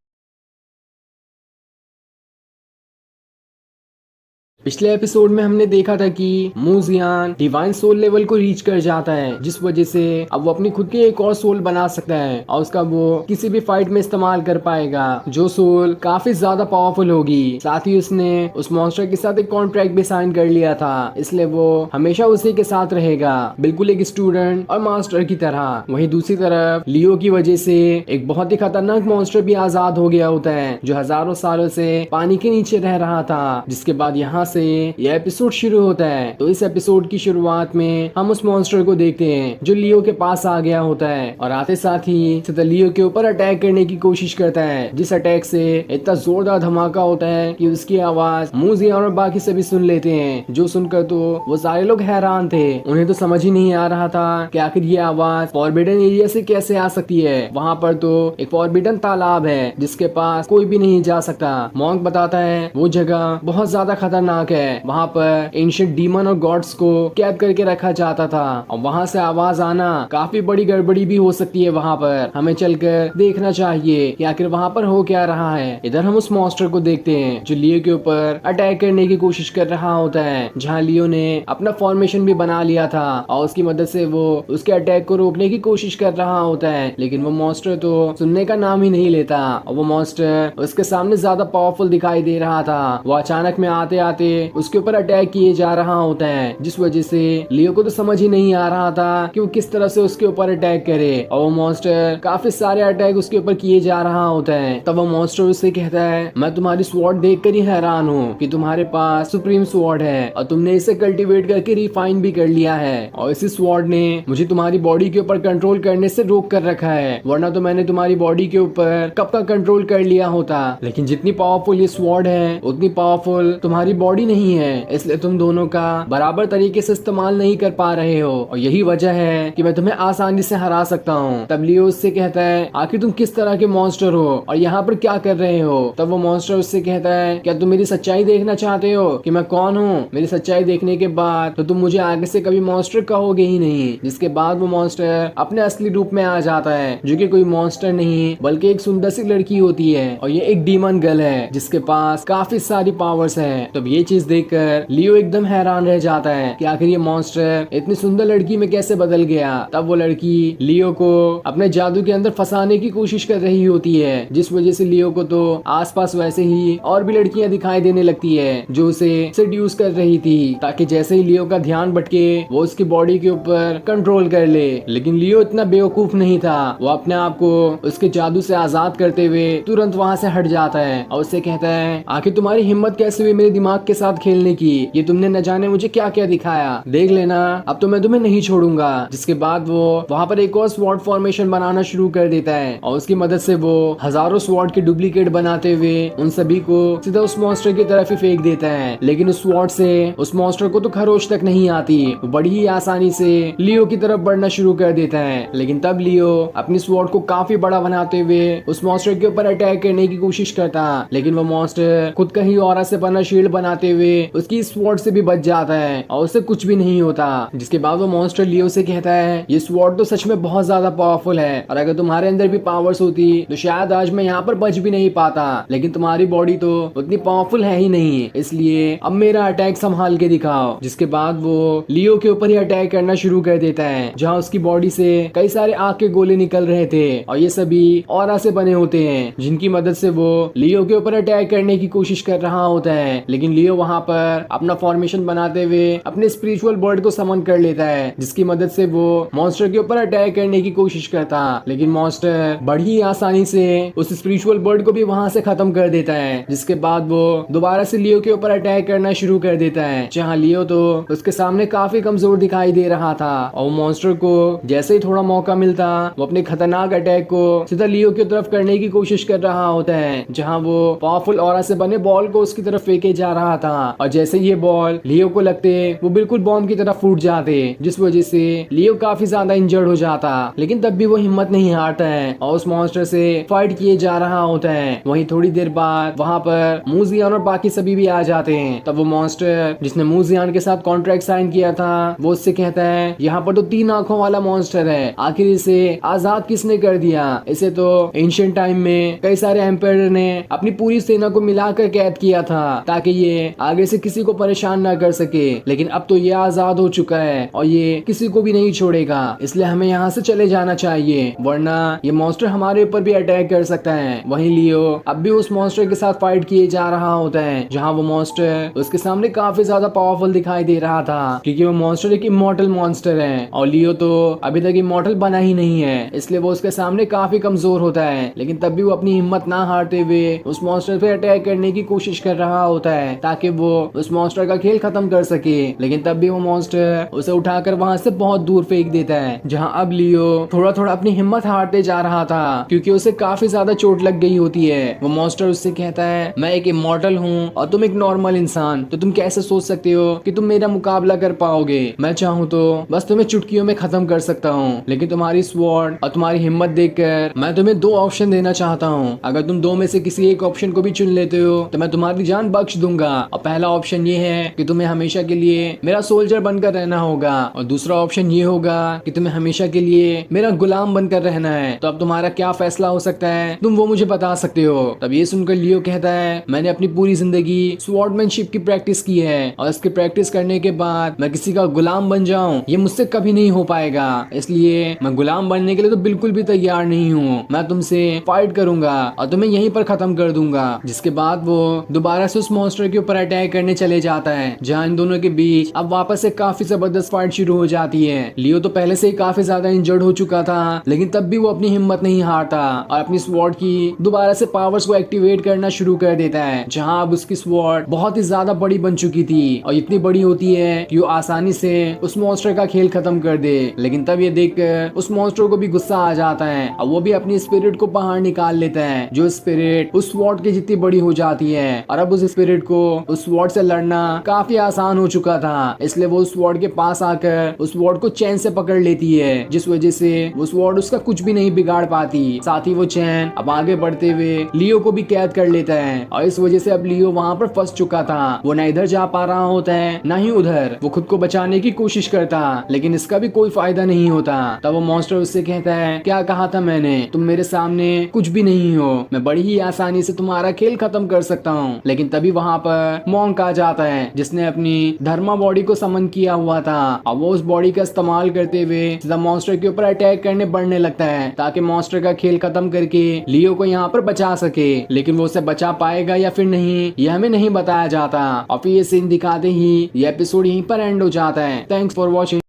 पिछले एपिसोड में हमने देखा था कि मूजियान डिवाइन सोल लेवल को रीच कर जाता है, जिस वजह से अब वो अपनी खुद की एक और सोल बना सकता है और उसका वो किसी भी फाइट में इस्तेमाल कर पाएगा, जो सोल काफी ज्यादा पावरफुल होगी। साथ ही उसने उस मॉन्स्टर के साथ एक कॉन्ट्रैक्ट भी साइन कर लिया था, इसलिए वो हमेशा उसी के साथ रहेगा, बिल्कुल एक स्टूडेंट और मास्टर की तरह। वहीं दूसरी तरफ लियो की वजह से एक बहुत ही खतरनाक मॉन्स्टर भी आजाद हो गया होता है, जो हजारों सालों से पानी के नीचे रह रहा था। जिसके बाद यहाँ से यह एपिसोड शुरू होता है। तो इस एपिसोड की शुरुआत में हम उस मॉन्स्टर को देखते हैं जो लियो के पास आ गया होता है और आते साथ ही सीधा लियो के ऊपर अटैक करने की कोशिश करता है, जिस अटैक से इतना जोरदार धमाका होता है कि उसकी आवाज मूजियान और बाकी सभी सुन लेते हैं, जो सुनकर तो वो सारे लोग हैरान थे। उन्हें तो समझ ही नहीं आ रहा था कि आखिर ये आवाज फॉरबिडन एरिया से कैसे आ सकती है। वहाँ पर तो एक फॉरबिडन तालाब है जिसके पास कोई भी नहीं जा सकता। मॉन्क बताता है वो जगह बहुत ज्यादा खतरनाक है, वहाँ पर एंशिएंट डीमन और गॉड्स को कैद करके रखा जाता था और वहाँ से आवाज आना काफी बड़ी गड़बड़ी भी हो सकती है। वहाँ पर हमें चलकर देखना चाहिए कि आखिर वहाँ पर हो क्या रहा है। इधर हम उस मॉन्स्टर को देखते हैं जो लियो के ऊपर अटैक करने की कोशिश कर रहा होता है, जहाँ लियो ने अपना फॉर्मेशन भी बना लिया था और उसकी मदद से वो उसके अटैक को रोकने की कोशिश कर रहा होता है, लेकिन वो मॉन्स्टर तो सुनने का नाम ही नहीं लेता और वो मॉन्स्टर उसके सामने ज्यादा पावरफुल दिखाई दे रहा था। वो अचानक में आते आते उसके ऊपर अटैक किए जा रहा होता है, जिस वजह से लियो को तो समझ ही नहीं आ रहा था कि वो किस तरह से उसके ऊपर अटैक करे और वो मॉन्स्टर काफी सारे अटैक उसके ऊपर किए जा रहा होता है। तब वो मॉन्स्टर उससे कहता है, मैं तुम्हारी स्वॉर्ड देखकर ही हैरान हूँ कि तुम्हारे पास सुप्रीम स्वॉर्ड है और तुमने इसे कल्टीवेट करके रिफाइन भी कर लिया है, और इसी स्वॉर्ड ने मुझे तुम्हारी बॉडी के ऊपर कंट्रोल करने से रोक कर रखा है, वरना तो मैंने तुम्हारी बॉडी के ऊपर कब का कंट्रोल कर लिया होता। लेकिन जितनी पावरफुल ये स्वॉर्ड है उतनी पावरफुल तुम्हारी बॉडी नहीं है, इसलिए तुम दोनों का बराबर तरीके से इस्तेमाल नहीं कर पा रहे हो और यही वजह है कि मैं तुम्हें आसानी से हरा सकता हूँ। तब लियो उससे कहता है, आखिर तुम किस तरह के मॉन्स्टर हो और यहाँ पर क्या कर रहे हो। तब वो मॉन्स्टर उससे कहता है, क्या तुम मेरी सच्चाई देखना चाहते हो कि मैं कौन हूँ। मेरी सच्चाई देखने के बाद तो तुम मुझे आगे से कभी मॉन्स्टर कहोगे ही नहीं। जिसके बाद वो मॉन्स्टर अपने असली रूप में आ जाता है, जो कि कोई मॉन्स्टर नहीं बल्कि एक सुंदर सी लड़की होती है और ये एक डीमन गर्ल है जिसके पास काफी सारी पावर्स है। तब ये चीज देखकर लियो एकदम हैरान रह जाता है कि आखिर ये मॉन्स्टर इतनी सुंदर लड़की में कैसे बदल गया। तब वो लड़की लियो को अपने जादू के अंदर फंसाने की कोशिश कर रही होती है, जिस वजह से लियो को तो आसपास वैसे ही और भी लड़कियां दिखाई देने लगती है जो उसे सेड्यूस कर रही थी, ताकि जैसे ही लियो का ध्यान भटके वो उसकी बॉडी के ऊपर कंट्रोल कर ले। लेकिन लियो इतना बेवकूफ नहीं था, वो अपने आप को उसके जादू से आजाद करते हुए तुरंत वहाँ से हट जाता है और उससे कहता है, आखिर तुम्हारी हिम्मत कैसे हुई मेरे दिमाग के साथ खेलने की। ये तुमने न जाने मुझे क्या क्या दिखाया, देख लेना अब तो मैं तुम्हें नहीं छोड़ूंगा। जिसके बाद वो वहाँ पर एक और स्वॉर्ड फॉर्मेशन बनाना शुरू कर देता है और उसकी मदद से वो हजारों स्वॉर्ड के डुप्लीकेट बनाते हुए उन सभी को सीधा उस मॉन्स्टर की तरफ ही फेंक देता है। लेकिन उस स्वॉर्ड से उस मॉन्स्टर को तो खरोच तक नहीं आती, वो बड़ी ही आसानी से लियो की तरफ बढ़ना शुरू कर देता है। लेकिन तब लियो अपनी स्वॉर्ड को काफी बड़ा बनाते हुए उस मॉन्स्टर के ऊपर अटैक करने की कोशिश करता, लेकिन वो मॉन्स्टर खुद का ही ऑरा से बना शील्ड बनाते हुए उसकी स्वॉर्ड से भी बच जाता है और उससे कुछ भी नहीं होता। जिसके बाद वो मॉन्स्टर लियो से कहता है, ये स्वॉर्ड तो सच में बहुत ज्यादा पावरफुल है और अगर तुम्हारे अंदर भी पावर्स होती तो शायद आज मैं यहाँ पर बच भी नहीं पाता, लेकिन तुम्हारी बॉडी तो उतनी पावरफुल है ही नहीं, इसलिए अब मेरा अटैक संभाल के दिखाओ। जिसके बाद वो लियो के ऊपर ही अटैक करना शुरू कर देता है, जहाँ उसकी बॉडी से कई सारे आग के गोले निकल रहे थे और ये सभी ऑरा से बने होते हैं, जिनकी मदद से वो लियो के ऊपर अटैक करने की कोशिश कर रहा होता है। लेकिन लियो वहाँ पर अपना फॉर्मेशन बनाते हुए अपने स्पिरिचुअल बर्ड को समन कर लेता है, जिसकी मदद से वो मॉन्स्टर के ऊपर अटैक करने की कोशिश करता। लेकिन मॉन्स्टर बड़ी आसानी से उस स्पिरिचुअल बर्ड को भी वहाँ से खत्म कर देता है, जिसके बाद वो दोबारा से लियो के ऊपर अटैक करना शुरू कर देता है। जहाँ लियो तो उसके सामने काफी कमजोर दिखाई दे रहा था और वो मॉन्स्टर को जैसे ही थोड़ा मौका मिलता वो अपने खतरनाक अटैक को सीधा लियो की तरफ करने की कोशिश कर रहा होता है, जहाँ वो पावरफुल ऑरा से बने बॉल को उसकी तरफ फेंके जा रहा था। और जैसे ये बॉल लियो को लगते वो बिल्कुल बॉम्ब की तरफ फूट जाते, जिस वजह से लियो काफी ज्यादा इंजर्ड हो जाता। लेकिन तब भी वो हिम्मत नहीं हारता है और उस मॉन्स्टर से फाइट किए जा रहा होता है। वहीं थोड़ी देर बाद वहाँ पर मूजियान और बाकी सभी भी आ जाते हैं। तब वो मॉन्स्टर जिसने मूजियान के साथ कॉन्ट्रैक्ट साइन किया था वो उससे कहता है, यहाँ पर तो 3 आंखों वाला मॉन्स्टर है, आखिर इसे आजाद किसने कर दिया? इसे तो एंशिएंट टाइम में कई सारे एम्पायर ने अपनी पूरी सेना को मिलाकर कैद किया था ताकि ये आगे से किसी को परेशान ना कर सके। लेकिन अब तो ये आजाद हो चुका है और ये किसी को भी नहीं छोड़ेगा, इसलिए हमें यहाँ से चले जाना चाहिए, वरना ये मॉन्स्टर हमारे ऊपर भी अटैक कर सकता है। वहीं लियो अब भी उस मॉन्स्टर के साथ फाइट किए जा रहा होता है, जहाँ वो मॉन्स्टर उसके सामने काफी ज्यादा पावरफुल दिखाई दे रहा था, क्योंकि वो मॉन्स्टर एक इमॉर्टल मॉन्स्टर है और लियो तो अभी तक इमॉर्टल बना ही नहीं है, इसलिए वो उसके सामने काफी कमजोर होता है। लेकिन तब भी वो अपनी हिम्मत ना हारते हुए उस मॉन्स्टर पे अटैक करने की कोशिश कर रहा होता है ताकि वो उस मॉन्स्टर का खेल खत्म कर सके। लेकिन तब भी वो मॉन्स्टर उसे उठाकर वहां से बहुत दूर फेंक देता है, जहाँ अब लियो थोड़ा थोड़ा अपनी हिम्मत हारते जा रहा था क्योंकि उसे काफी ज्यादा चोट लग गई होती है। वो मॉन्स्टर उससे कहता है, मैं एक इमॉर्टल हूँ और तुम एक नॉर्मल इंसान, तो तुम कैसे सोच सकते हो कि तुम मेरा मुकाबला कर पाओगे? मैं चाहूँ तो बस तुम्हें चुटकियों में खत्म कर सकता हूँ, लेकिन तुम्हारी स्वॉर्ड और तुम्हारी हिम्मत देखकर मैं तुम्हें 2 ऑप्शन देना चाहता हूँ। अगर तुम 2 में से किसी एक ऑप्शन को भी चुन लेते हो तो मैं तुम्हारी जान बख्श दूंगा। और पहला ऑप्शन ये है कि तुम्हें हमेशा के लिए मेरा सोल्जर बनकर रहना होगा और दूसरा ऑप्शन ये होगा कि तुम्हें हमेशा के लिए मेरा गुलाम बनकर रहना है। तो अब तुम्हारा क्या फैसला हो सकता है, तुम वो मुझे बता सकते हो। तब ये सुनकर लियो कहता है, मैंने अपनी पूरी जिंदगी स्वॉर्डमैनशिप की प्रैक्टिस की है और इसकी प्रैक्टिस करने के बाद मैं किसी का गुलाम बन जाऊं ये मुझसे कभी नहीं हो पाएगा, इसलिए मैं गुलाम बनने के लिए तो बिल्कुल भी तैयार नहीं हूँ। मैं तुमसे फाइट करूंगा और तुम्हें यहीं पर खत्म कर दूंगा। जिसके बाद वो दोबारा से उस मॉन्स्टर के ऊपर अटैक करने चले जाता है, जहाँ इन दोनों के बीच अब वापस से काफी जबरदस्त फाइट शुरू हो जाती है। लियो तो पहले से ही काफी ज्यादा इंजर्ड हो चुका था, लेकिन तब भी वो अपनी हिम्मत नहीं हारता और अपनी स्वॉर्ड की दोबारा से पावर्स को एक्टिवेट करना शुरू कर देता है, जहाँ अब उसकी स्वॉर्ड बहुत ही ज्यादा बड़ी बन चुकी थी और इतनी बड़ी होती है कि वो आसानी से उस मॉन्स्टर का खेल खत्म कर दे। लेकिन तब ये देखकर उस मॉन्स्टर को भी गुस्सा आ जाता है और वो भी अपनी स्पिरिट को बाहर निकाल लेता है, जो स्पिरिट उस स्वॉर्ड की जितनी बड़ी हो जाती है। और अब उस स्पिरिट को उस स्वॉर्ड से लड़ना काफी आसान हो चुका था, इसलिए वो उस स्वॉर्ड के पास आकर उस स्वॉर्ड को चैन से पकड़ लेती है, जिस वजह से वो स्वॉर्ड उसका कुछ भी नहीं बिगाड़ पाती। साथ ही वो चैन अब आगे बढ़ते हुए लियो को भी कैद कर लेता है और इस वजह से अब लियो वहाँ पर फंस चुका था। वो न इधर जा पा रहा होता है न ही उधर। वो खुद को बचाने की कोशिश करता, लेकिन इसका भी कोई फायदा नहीं होता। तब वो मॉन्स्टर उससे कहता है, क्या कहा था मैंने, तुम मेरे सामने कुछ भी नहीं हो, मैं बड़ी ही आसानी से तुम्हारा खेल खत्म कर सकता हूँ। लेकिन तभी वहाँ पर मॉन्क आ जाता है, जिसने अपनी धर्मा बॉडी को समन किया हुआ था और वो उस बॉडी का इस्तेमाल करते हुए सीधा मॉन्स्टर के ऊपर अटैक करने बढ़ने लगता है, ताकि मॉन्स्टर का खेल खत्म करके लियो को यहाँ पर बचा सके। लेकिन वो उसे बचा पाएगा या फिर नहीं, ये हमें नहीं बताया जाता और फिर ये सीन दिखाते ही ये एपिसोड यहीं पर एंड हो जाता है। Thanks for watching.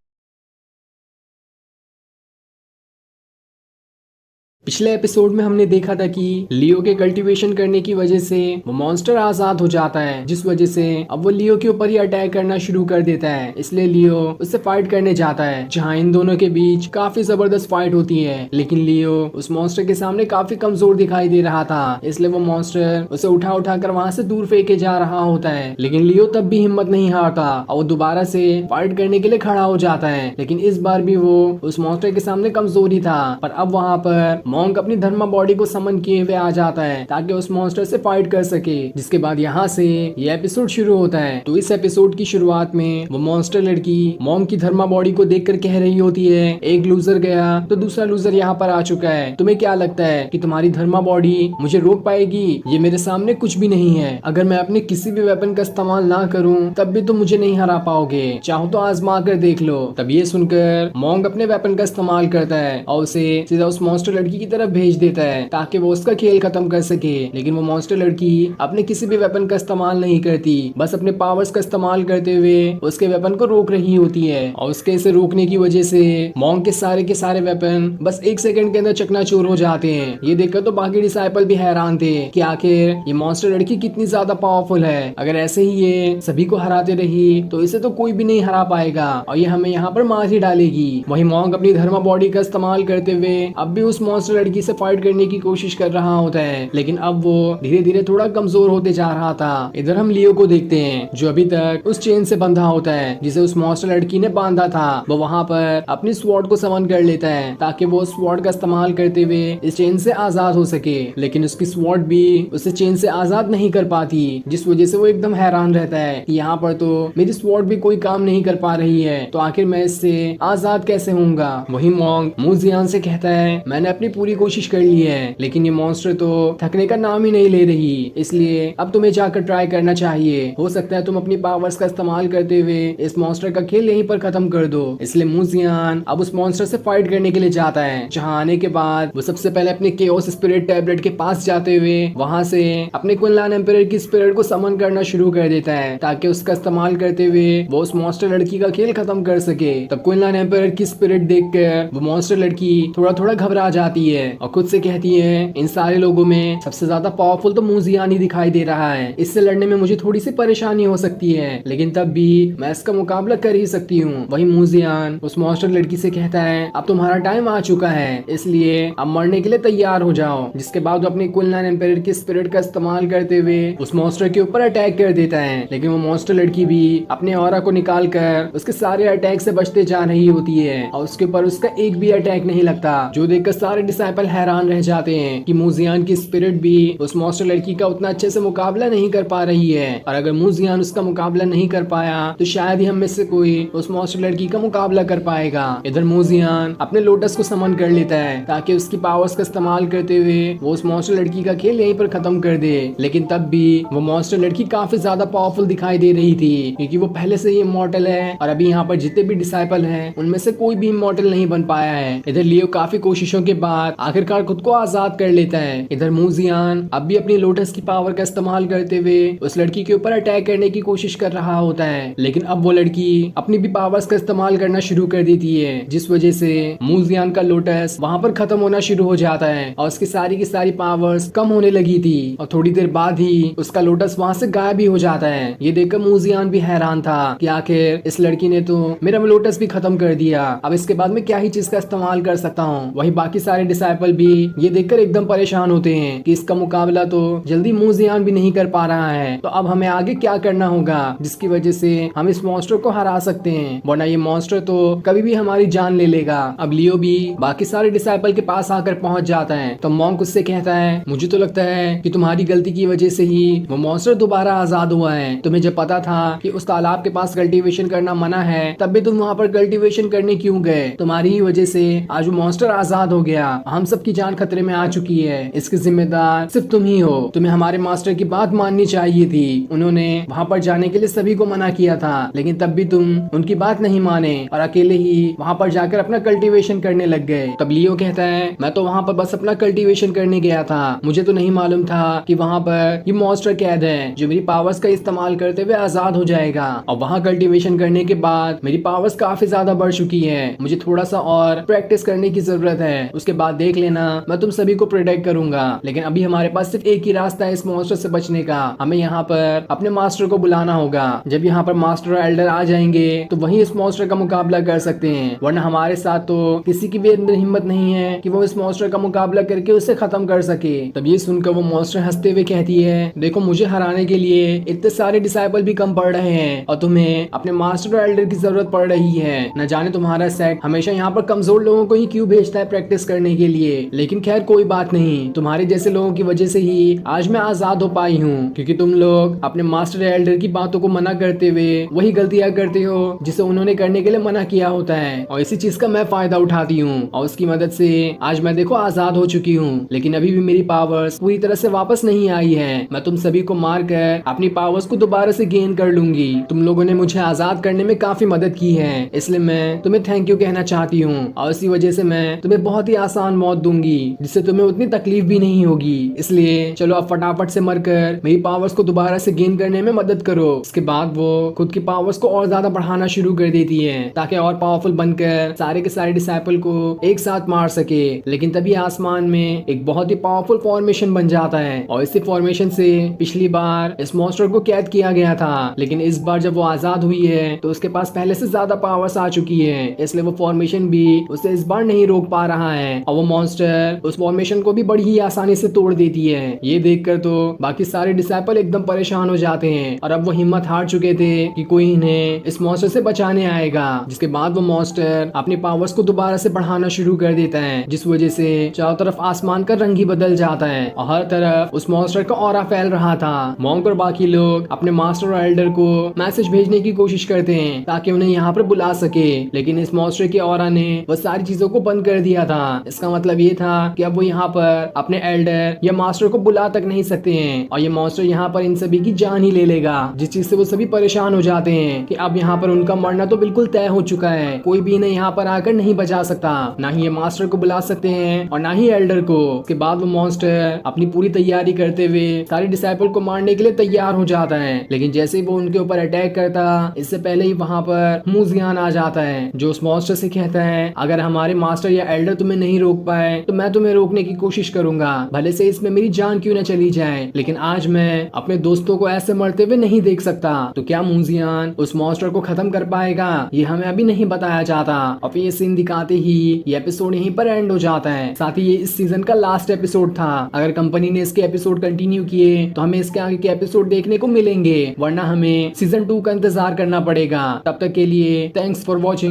पिछले एपिसोड में हमने देखा था कि लियो के कल्टीवेशन करने की वजह से वो मॉन्स्टर आजाद हो जाता है, जिस वजह से अब वो लियो के ऊपर ही अटैक करना शुरू कर देता है। इसलिए लियो उससे फाइट करने जाता है, जहां इन दोनों के बीच काफी जबरदस्त फाइट होती है। लेकिन लियो उस मॉन्स्टर के सामने काफी कमजोर दिखाई दे रहा था, इसलिए वो मॉन्स्टर उसे उठा उठा कर वहां से दूर फेंके जा रहा होता है। लेकिन लियो तब भी हिम्मत नहीं हारता और वो दोबारा से फाइट करने के लिए खड़ा हो जाता है। लेकिन इस बार भी वो उस मॉन्स्टर के सामने कमजोर ही था, पर अब वहां पर मॉन्क अपनी धर्मा बॉडी को समन किए हुए आ जाता है ताकि उस मॉन्स्टर से फाइट कर सके। जिसके बाद यहाँ से ये एपिसोड शुरू होता है। तो इस एपिसोड की शुरुआत में वो मॉन्स्टर लड़की मॉन्क की धर्मा बॉडी को देखकर कह रही होती है, एक लूजर गया तो दूसरा लूजर यहाँ पर आ चुका है, तुम्हें क्या लगता है कि तुम्हारी धर्मा बॉडी मुझे रोक पाएगी? ये मेरे सामने कुछ भी नहीं है, अगर मैं अपने किसी भी वेपन का इस्तेमाल ना करूँ तब भी तुम मुझे नहीं हरा पाओगे, चाहो तो आजमा कर देख लो। तब ये सुनकर मॉन्क अपने वेपन का इस्तेमाल करता है और उसे सीधा उस मॉन्स्टर लड़की की तरफ भेज देता है ताकि वो उसका खेल खत्म कर सके। लेकिन वो मॉन्स्टर लड़की अपने किसी भी वेपन का इस्तेमाल नहीं करती, बस अपने पावर्स का इस्तेमाल करते हुए उसके वेपन को रोक रही होती है। और उसके इसे रोकने की वजह से मॉन्क के सारे वेपन बस 1 सेकंड के अंदर चकनाचूर हो जाते हैं। ये देखकर तो बाकी डिसाइपल भी हैरान थे कि आखिर ये मॉन्स्टर लड़की कितनी ज्यादा पावरफुल है। अगर ऐसे ही ये सभी को हराते रही तो इसे तो कोई भी नहीं हरा पाएगा और ये हमें यहाँ पर मार ही डालेगी। वही मॉन्क अपनी धर्मा बॉडी का इस्तेमाल करते हुए अब भी उस मॉन्स्टर लड़की से फाइट करने की कोशिश कर रहा होता है, लेकिन अब वो धीरे धीरे थोड़ा कमजोर होते जा रहा था। इधर हम लियो को देखते हैं जो अभी तक उस चेन से बंधा होता है जिसे उस मॉन्स्टर लड़की ने बांधा था। वो वहाँ पर अपनी स्वॉर्ड को समन कर लेता है ताकि वो स्वॉर्ड का इस्तेमाल करते हुए इस चेन से आजाद हो सके, लेकिन उसकी स्वॉर्ड भी उसे चेन से आजाद नहीं कर पाती, जिस वजह से वो एकदम हैरान रहता है कि यहाँ पर तो मेरी स्वॉर्ड भी कोई काम नहीं कर पा रही है, तो आखिर मैं इससे आजाद कैसे होऊंगा। वही मॉन्क मूजियान से कहता है मैंने अपनी पूरी कोशिश कर ली है, लेकिन ये मॉन्स्टर तो थकने का नाम ही नहीं ले रही, इसलिए अब तुम्हें जाकर ट्राई करना चाहिए। हो सकता है तुम अपनी पावर्स का इस्तेमाल करते हुए इस मॉन्स्टर का खेल यहीं पर खत्म कर दो। इसलिए मूजियान अब उस मॉन्स्टर से फाइट करने के लिए जाता है, जहाँ आने के बाद वो सबसे पहले अपने केओस स्पिरिट टैबलेट के पास जाते हुए वहां से अपने क्विनलैन एम्परर की स्पिरिट को समन करना शुरू कर देता है ताकि उसका इस्तेमाल करते हुए वो उस मॉन्स्टर लड़की का खेल खत्म कर सके। तब क्विनलैन एम्परर की स्पिरिट देखकर वो मॉन्स्टर लड़की थोड़ा थोड़ा घबरा जाती है और खुद से कहती है इन सारे लोगों में सबसे ज्यादा पावरफुल तो मूजियान ही दिखाई दे रहा है, इससे लड़ने में मुझे थोड़ी सी परेशानी हो सकती है, लेकिन तब भी मैं इसका मुकाबला कर ही सकती हूँ। वही मूजियान उस मॉन्स्टर लड़की से कहता है अब तुम्हारा टाइम आ चुका है, इसलिए अब मरने के लिए तैयार हो जाओ। जिसके बाद वो अपने क्विनलैन एम्परर की स्पिरिट का इस्तेमाल करते हुए उस मॉन्स्टर के ऊपर अटैक कर देता है, लेकिन वो मॉन्स्टर लड़की भी अपने ऑरा को निकाल कर उसके सारे अटैक से बचते जा रही होती है और उसके ऊपर उसका एक भी अटैक नहीं लगता, जो देखकर सारे डिसाइपल हैरान रह जाते हैं कि मूजियान की स्पिरिट भी उस मॉन्स्टर लड़की का उतना अच्छे से मुकाबला नहीं कर पा रही है, और अगर मूजियान उसका मुकाबला नहीं कर पाया तो शायद ही हम में से कोई उस मॉन्स्टर लड़की का मुकाबला कर पाएगा। इधर मूजियान अपने लोटस को समन कर लेता है ताकि उसकी पावर्स का इस्तेमाल करते हुए वो उस मॉन्स्टर लड़की का खेल यहीं पर खत्म कर दे, लेकिन तब भी वो मॉन्स्टर लड़की काफी ज्यादा पावरफुल दिखाई दे रही थी क्योंकि वो पहले से ही इमॉर्टल है और अभी यहाँ पर जितने भी डिसाइपल हैं उनमें से कोई भी इमॉर्टल नहीं बन पाया है। इधर लियो काफी कोशिशों के बाद आखिरकार खुद को आजाद कर लेता है। इधर मूजियान अब भी अपनी लोटस की पावर का इस्तेमाल करते हुए उस लड़की के ऊपर अटैक करने की कोशिश कर रहा होता है, लेकिन अब वो लड़की अपनी भी पावर्स का इस्तेमाल करना शुरू कर देती है, जिस वजह से मूजियान का लोटस वहाँ पर खत्म होना शुरू हो जाता है और उसकी सारी पावर्स कम होने लगी थी और थोड़ी देर बाद ही उसका लोटस वहाँ से गायब भी हो जाता है। ये देखकर मूजियान भी हैरान था कि आखिर इस लड़की ने तो मेरा लोटस भी खत्म कर दिया, अब इसके बाद मैं क्या ही चीज का इस्तेमाल कर सकता हूँ। वही बाकी सारे डिसाइपल भी ये देखकर एकदम परेशान होते हैं कि इसका मुकाबला तो जल्दी मूजियान भी नहीं कर पा रहा है, तो अब हमें आगे क्या करना होगा जिसकी वजह से हम इस मॉन्स्टर को हरा सकते हैं, वरना ये मॉन्स्टर तो कभी भी हमारी जान ले लेगा। अब लियो भी बाकी सारे डिसाइपल के पास आकर पहुंच जाता है तो मॉन्क उससे कहता है मुझे तो लगता है कि तुम्हारी गलती की वजह से ही वो मॉन्स्टर दोबारा आजाद हुआ है। तुम्हें जब पता था कि उस तालाब के पास कल्टीवेशन करना मना है तब भी तुम वहाँ पर कल्टीवेशन करने क्यों गए? तुम्हारी ही वजह से आज वो मॉन्स्टर आजाद हो गया, हम सबकी जान खतरे में आ चुकी है, इसके जिम्मेदार सिर्फ तुम ही हो। तुम्हें हमारे मास्टर की बात माननी चाहिए थी, उन्होंने वहाँ पर जाने के लिए सभी को मना किया था, लेकिन तब भी तुम उनकी बात नहीं माने और अकेले ही वहाँ पर जाकर अपना कल्टीवेशन करने लग गए। तब लियो कहता है मैं तो वहाँ पर बस अपना कल्टीवेशन करने गया था, मुझे तो नहीं मालूम था कि वहाँ पर ये मॉन्स्टर कैद है जो मेरी पावर्स का इस्तेमाल करते हुए आजाद हो जाएगा, और वहाँ कल्टीवेशन करने के बाद मेरी पावर्स काफी ज्यादा बढ़ चुकी है, मुझे थोड़ा सा और प्रैक्टिस करने की जरूरत है, उसके बाद देख लेना मैं तुम सभी को प्रोटेक्ट करूंगा। लेकिन अभी हमारे पास सिर्फ एक ही रास्ता है इस मॉन्स्टर से बचने का, हमें यहाँ पर अपने मास्टर को बुलाना होगा। जब यहाँ पर मास्टर और एल्डर आ जाएंगे तो वही इस मॉन्स्टर का मुकाबला कर सकते हैं, वरना हमारे साथ तो किसी की भी अंदर हिम्मत नहीं है कि वो इस मॉन्स्टर का मुकाबला करके उसे खत्म कर सके। तब ये सुनकर वो मॉन्स्टर हंसते हुए कहती है देखो मुझे हराने के लिए इतने सारे डिसाइपल भी कम पड़ रहे हैं और तुम्हें अपने मास्टर और एल्डर की जरूरत पड़ रही है। न जाने तुम्हारा सेट हमेशा यहाँ पर कमजोर लोगों को ही क्यों भेजता है प्रैक्टिस करने के लिए, लेकिन खैर कोई बात नहीं, तुम्हारे जैसे लोगों की वजह से ही आज मैं आजाद हो पाई हूँ, क्योंकि तुम लोग अपने मास्टर या एल्डर की बातों को मना करते हुए वही गलतियां करते हो जिसे उन्होंने करने के लिए मना किया होता है, और इसी चीज का मैं फायदा उठाती हूँ और उसकी मदद से आज मैं देखो आजाद हो चुकी हूँ, लेकिन अभी भी मेरी पावर्स पूरी तरह से वापस नहीं आई है। मैं तुम सभी को मार कर अपनी पावर्स को दोबारा से गेन कर लूंगी। तुम लोगों ने मुझे आजाद करने में काफी मदद की है, इसलिए मैं तुम्हें थैंक यू कहना चाहती हूँ, और इसी वजह से मैं तुम्हें बहुत ही आसान आसान मौत दूंगी जिससे तुम्हें उतनी तकलीफ भी नहीं होगी। इसलिए चलो अब फटाफट से मरकर मेरी पावर्स को दोबारा से गेन करने में मदद करो। इसके बाद वो खुद की पावर्स को और ज्यादा बढ़ाना शुरू कर देती है ताकि और पावरफुल बनकर सारे के सारे डिसाइपल को एक साथ मार सके। लेकिन तभी आसमान में एक बहुत ही पावरफुल फॉर्मेशन बन जाता है और इसी फॉर्मेशन से पिछली बार इस मॉन्स्टर को कैद किया गया था, लेकिन इस बार जब वो आजाद हुई है तो उसके पास पहले से ज्यादा पावर्स आ चुकी है, इसलिए वो फॉर्मेशन भी उसे इस बार नहीं रोक पा रहा है और वो मॉन्स्टर उस फॉर्मेशन को भी बड़ी ही आसानी से तोड़ देती है। ये देखकर तो बाकी सारे डिसाइपल एकदम परेशान हो जाते हैं और अब वो हिम्मत हार चुके थे कि कोई इन्हें इस मॉन्स्टर से बचाने आएगा। जिसके बाद वो मॉन्स्टर अपनी पावर्स को दोबारा से बढ़ाना शुरू कर देता है, जिस वजह से चारों तरफ आसमान का रंग ही बदल जाता है और हर तरफ उस मॉन्स्टर का ऑरा फैल रहा था। मॉन्क और बाकी लोग अपने मास्टर और एल्डर को मैसेज भेजने की कोशिश करते हैं ताकि उन्हें यहाँ पर बुला सके, लेकिन इस मॉन्स्टर के ऑरा ने वो सारी चीजों को बंद कर दिया था। इसका मतलब ये था कि अब वो यहाँ पर अपने एल्डर या मास्टर को बुला तक नहीं सकते हैं और ये मॉन्स्टर यहाँ पर इन सभी की जान ही ले लेगा, जिस चीज से वो सभी परेशान हो जाते हैं कि अब यहाँ पर उनका मरना तो बिल्कुल तय हो चुका है। कोई भी इन्हें यहाँ पर आकर नहीं बचा सकता, ना ही ये मास्टर को बुला सकते हैं और ना ही एल्डर को। उसके बाद वो मॉन्स्टर अपनी पूरी तैयारी करते हुए सारे डिसाइपल को मारने के लिए तैयार हो जाता है, लेकिन जैसे ही वो उनके ऊपर अटैक करता इससे पहले ही वहाँ पर मूजियान आ जाता है, जो उस मॉन्स्टर से कहता है अगर हमारे मास्टर या एल्डर तुम्हें नहीं रोक पाए तो मैं तुम्हें रोकने की कोशिश करूंगा, भले से इसमें मेरी जान क्यों न चली जाए, लेकिन आज मैं अपने दोस्तों को ऐसे मरते हुए नहीं देख सकता। तो क्या मूजियान उस मॉन्स्टर को खत्म कर पाएगा, ये हमें अभी नहीं बताया जाता और फिर ये सीन दिखाते ही ये एपिसोड यहीं पर एंड हो जाता है। साथ ही ये इस सीजन का लास्ट एपिसोड था। अगर कंपनी ने इसके एपिसोड कंटिन्यू किए तो हमें इसके आगे के एपिसोड देखने को मिलेंगे, वरना हमें सीजन 2 का इंतजार करना पड़ेगा। तब तक के लिए थैंक्स फॉर वॉचिंग।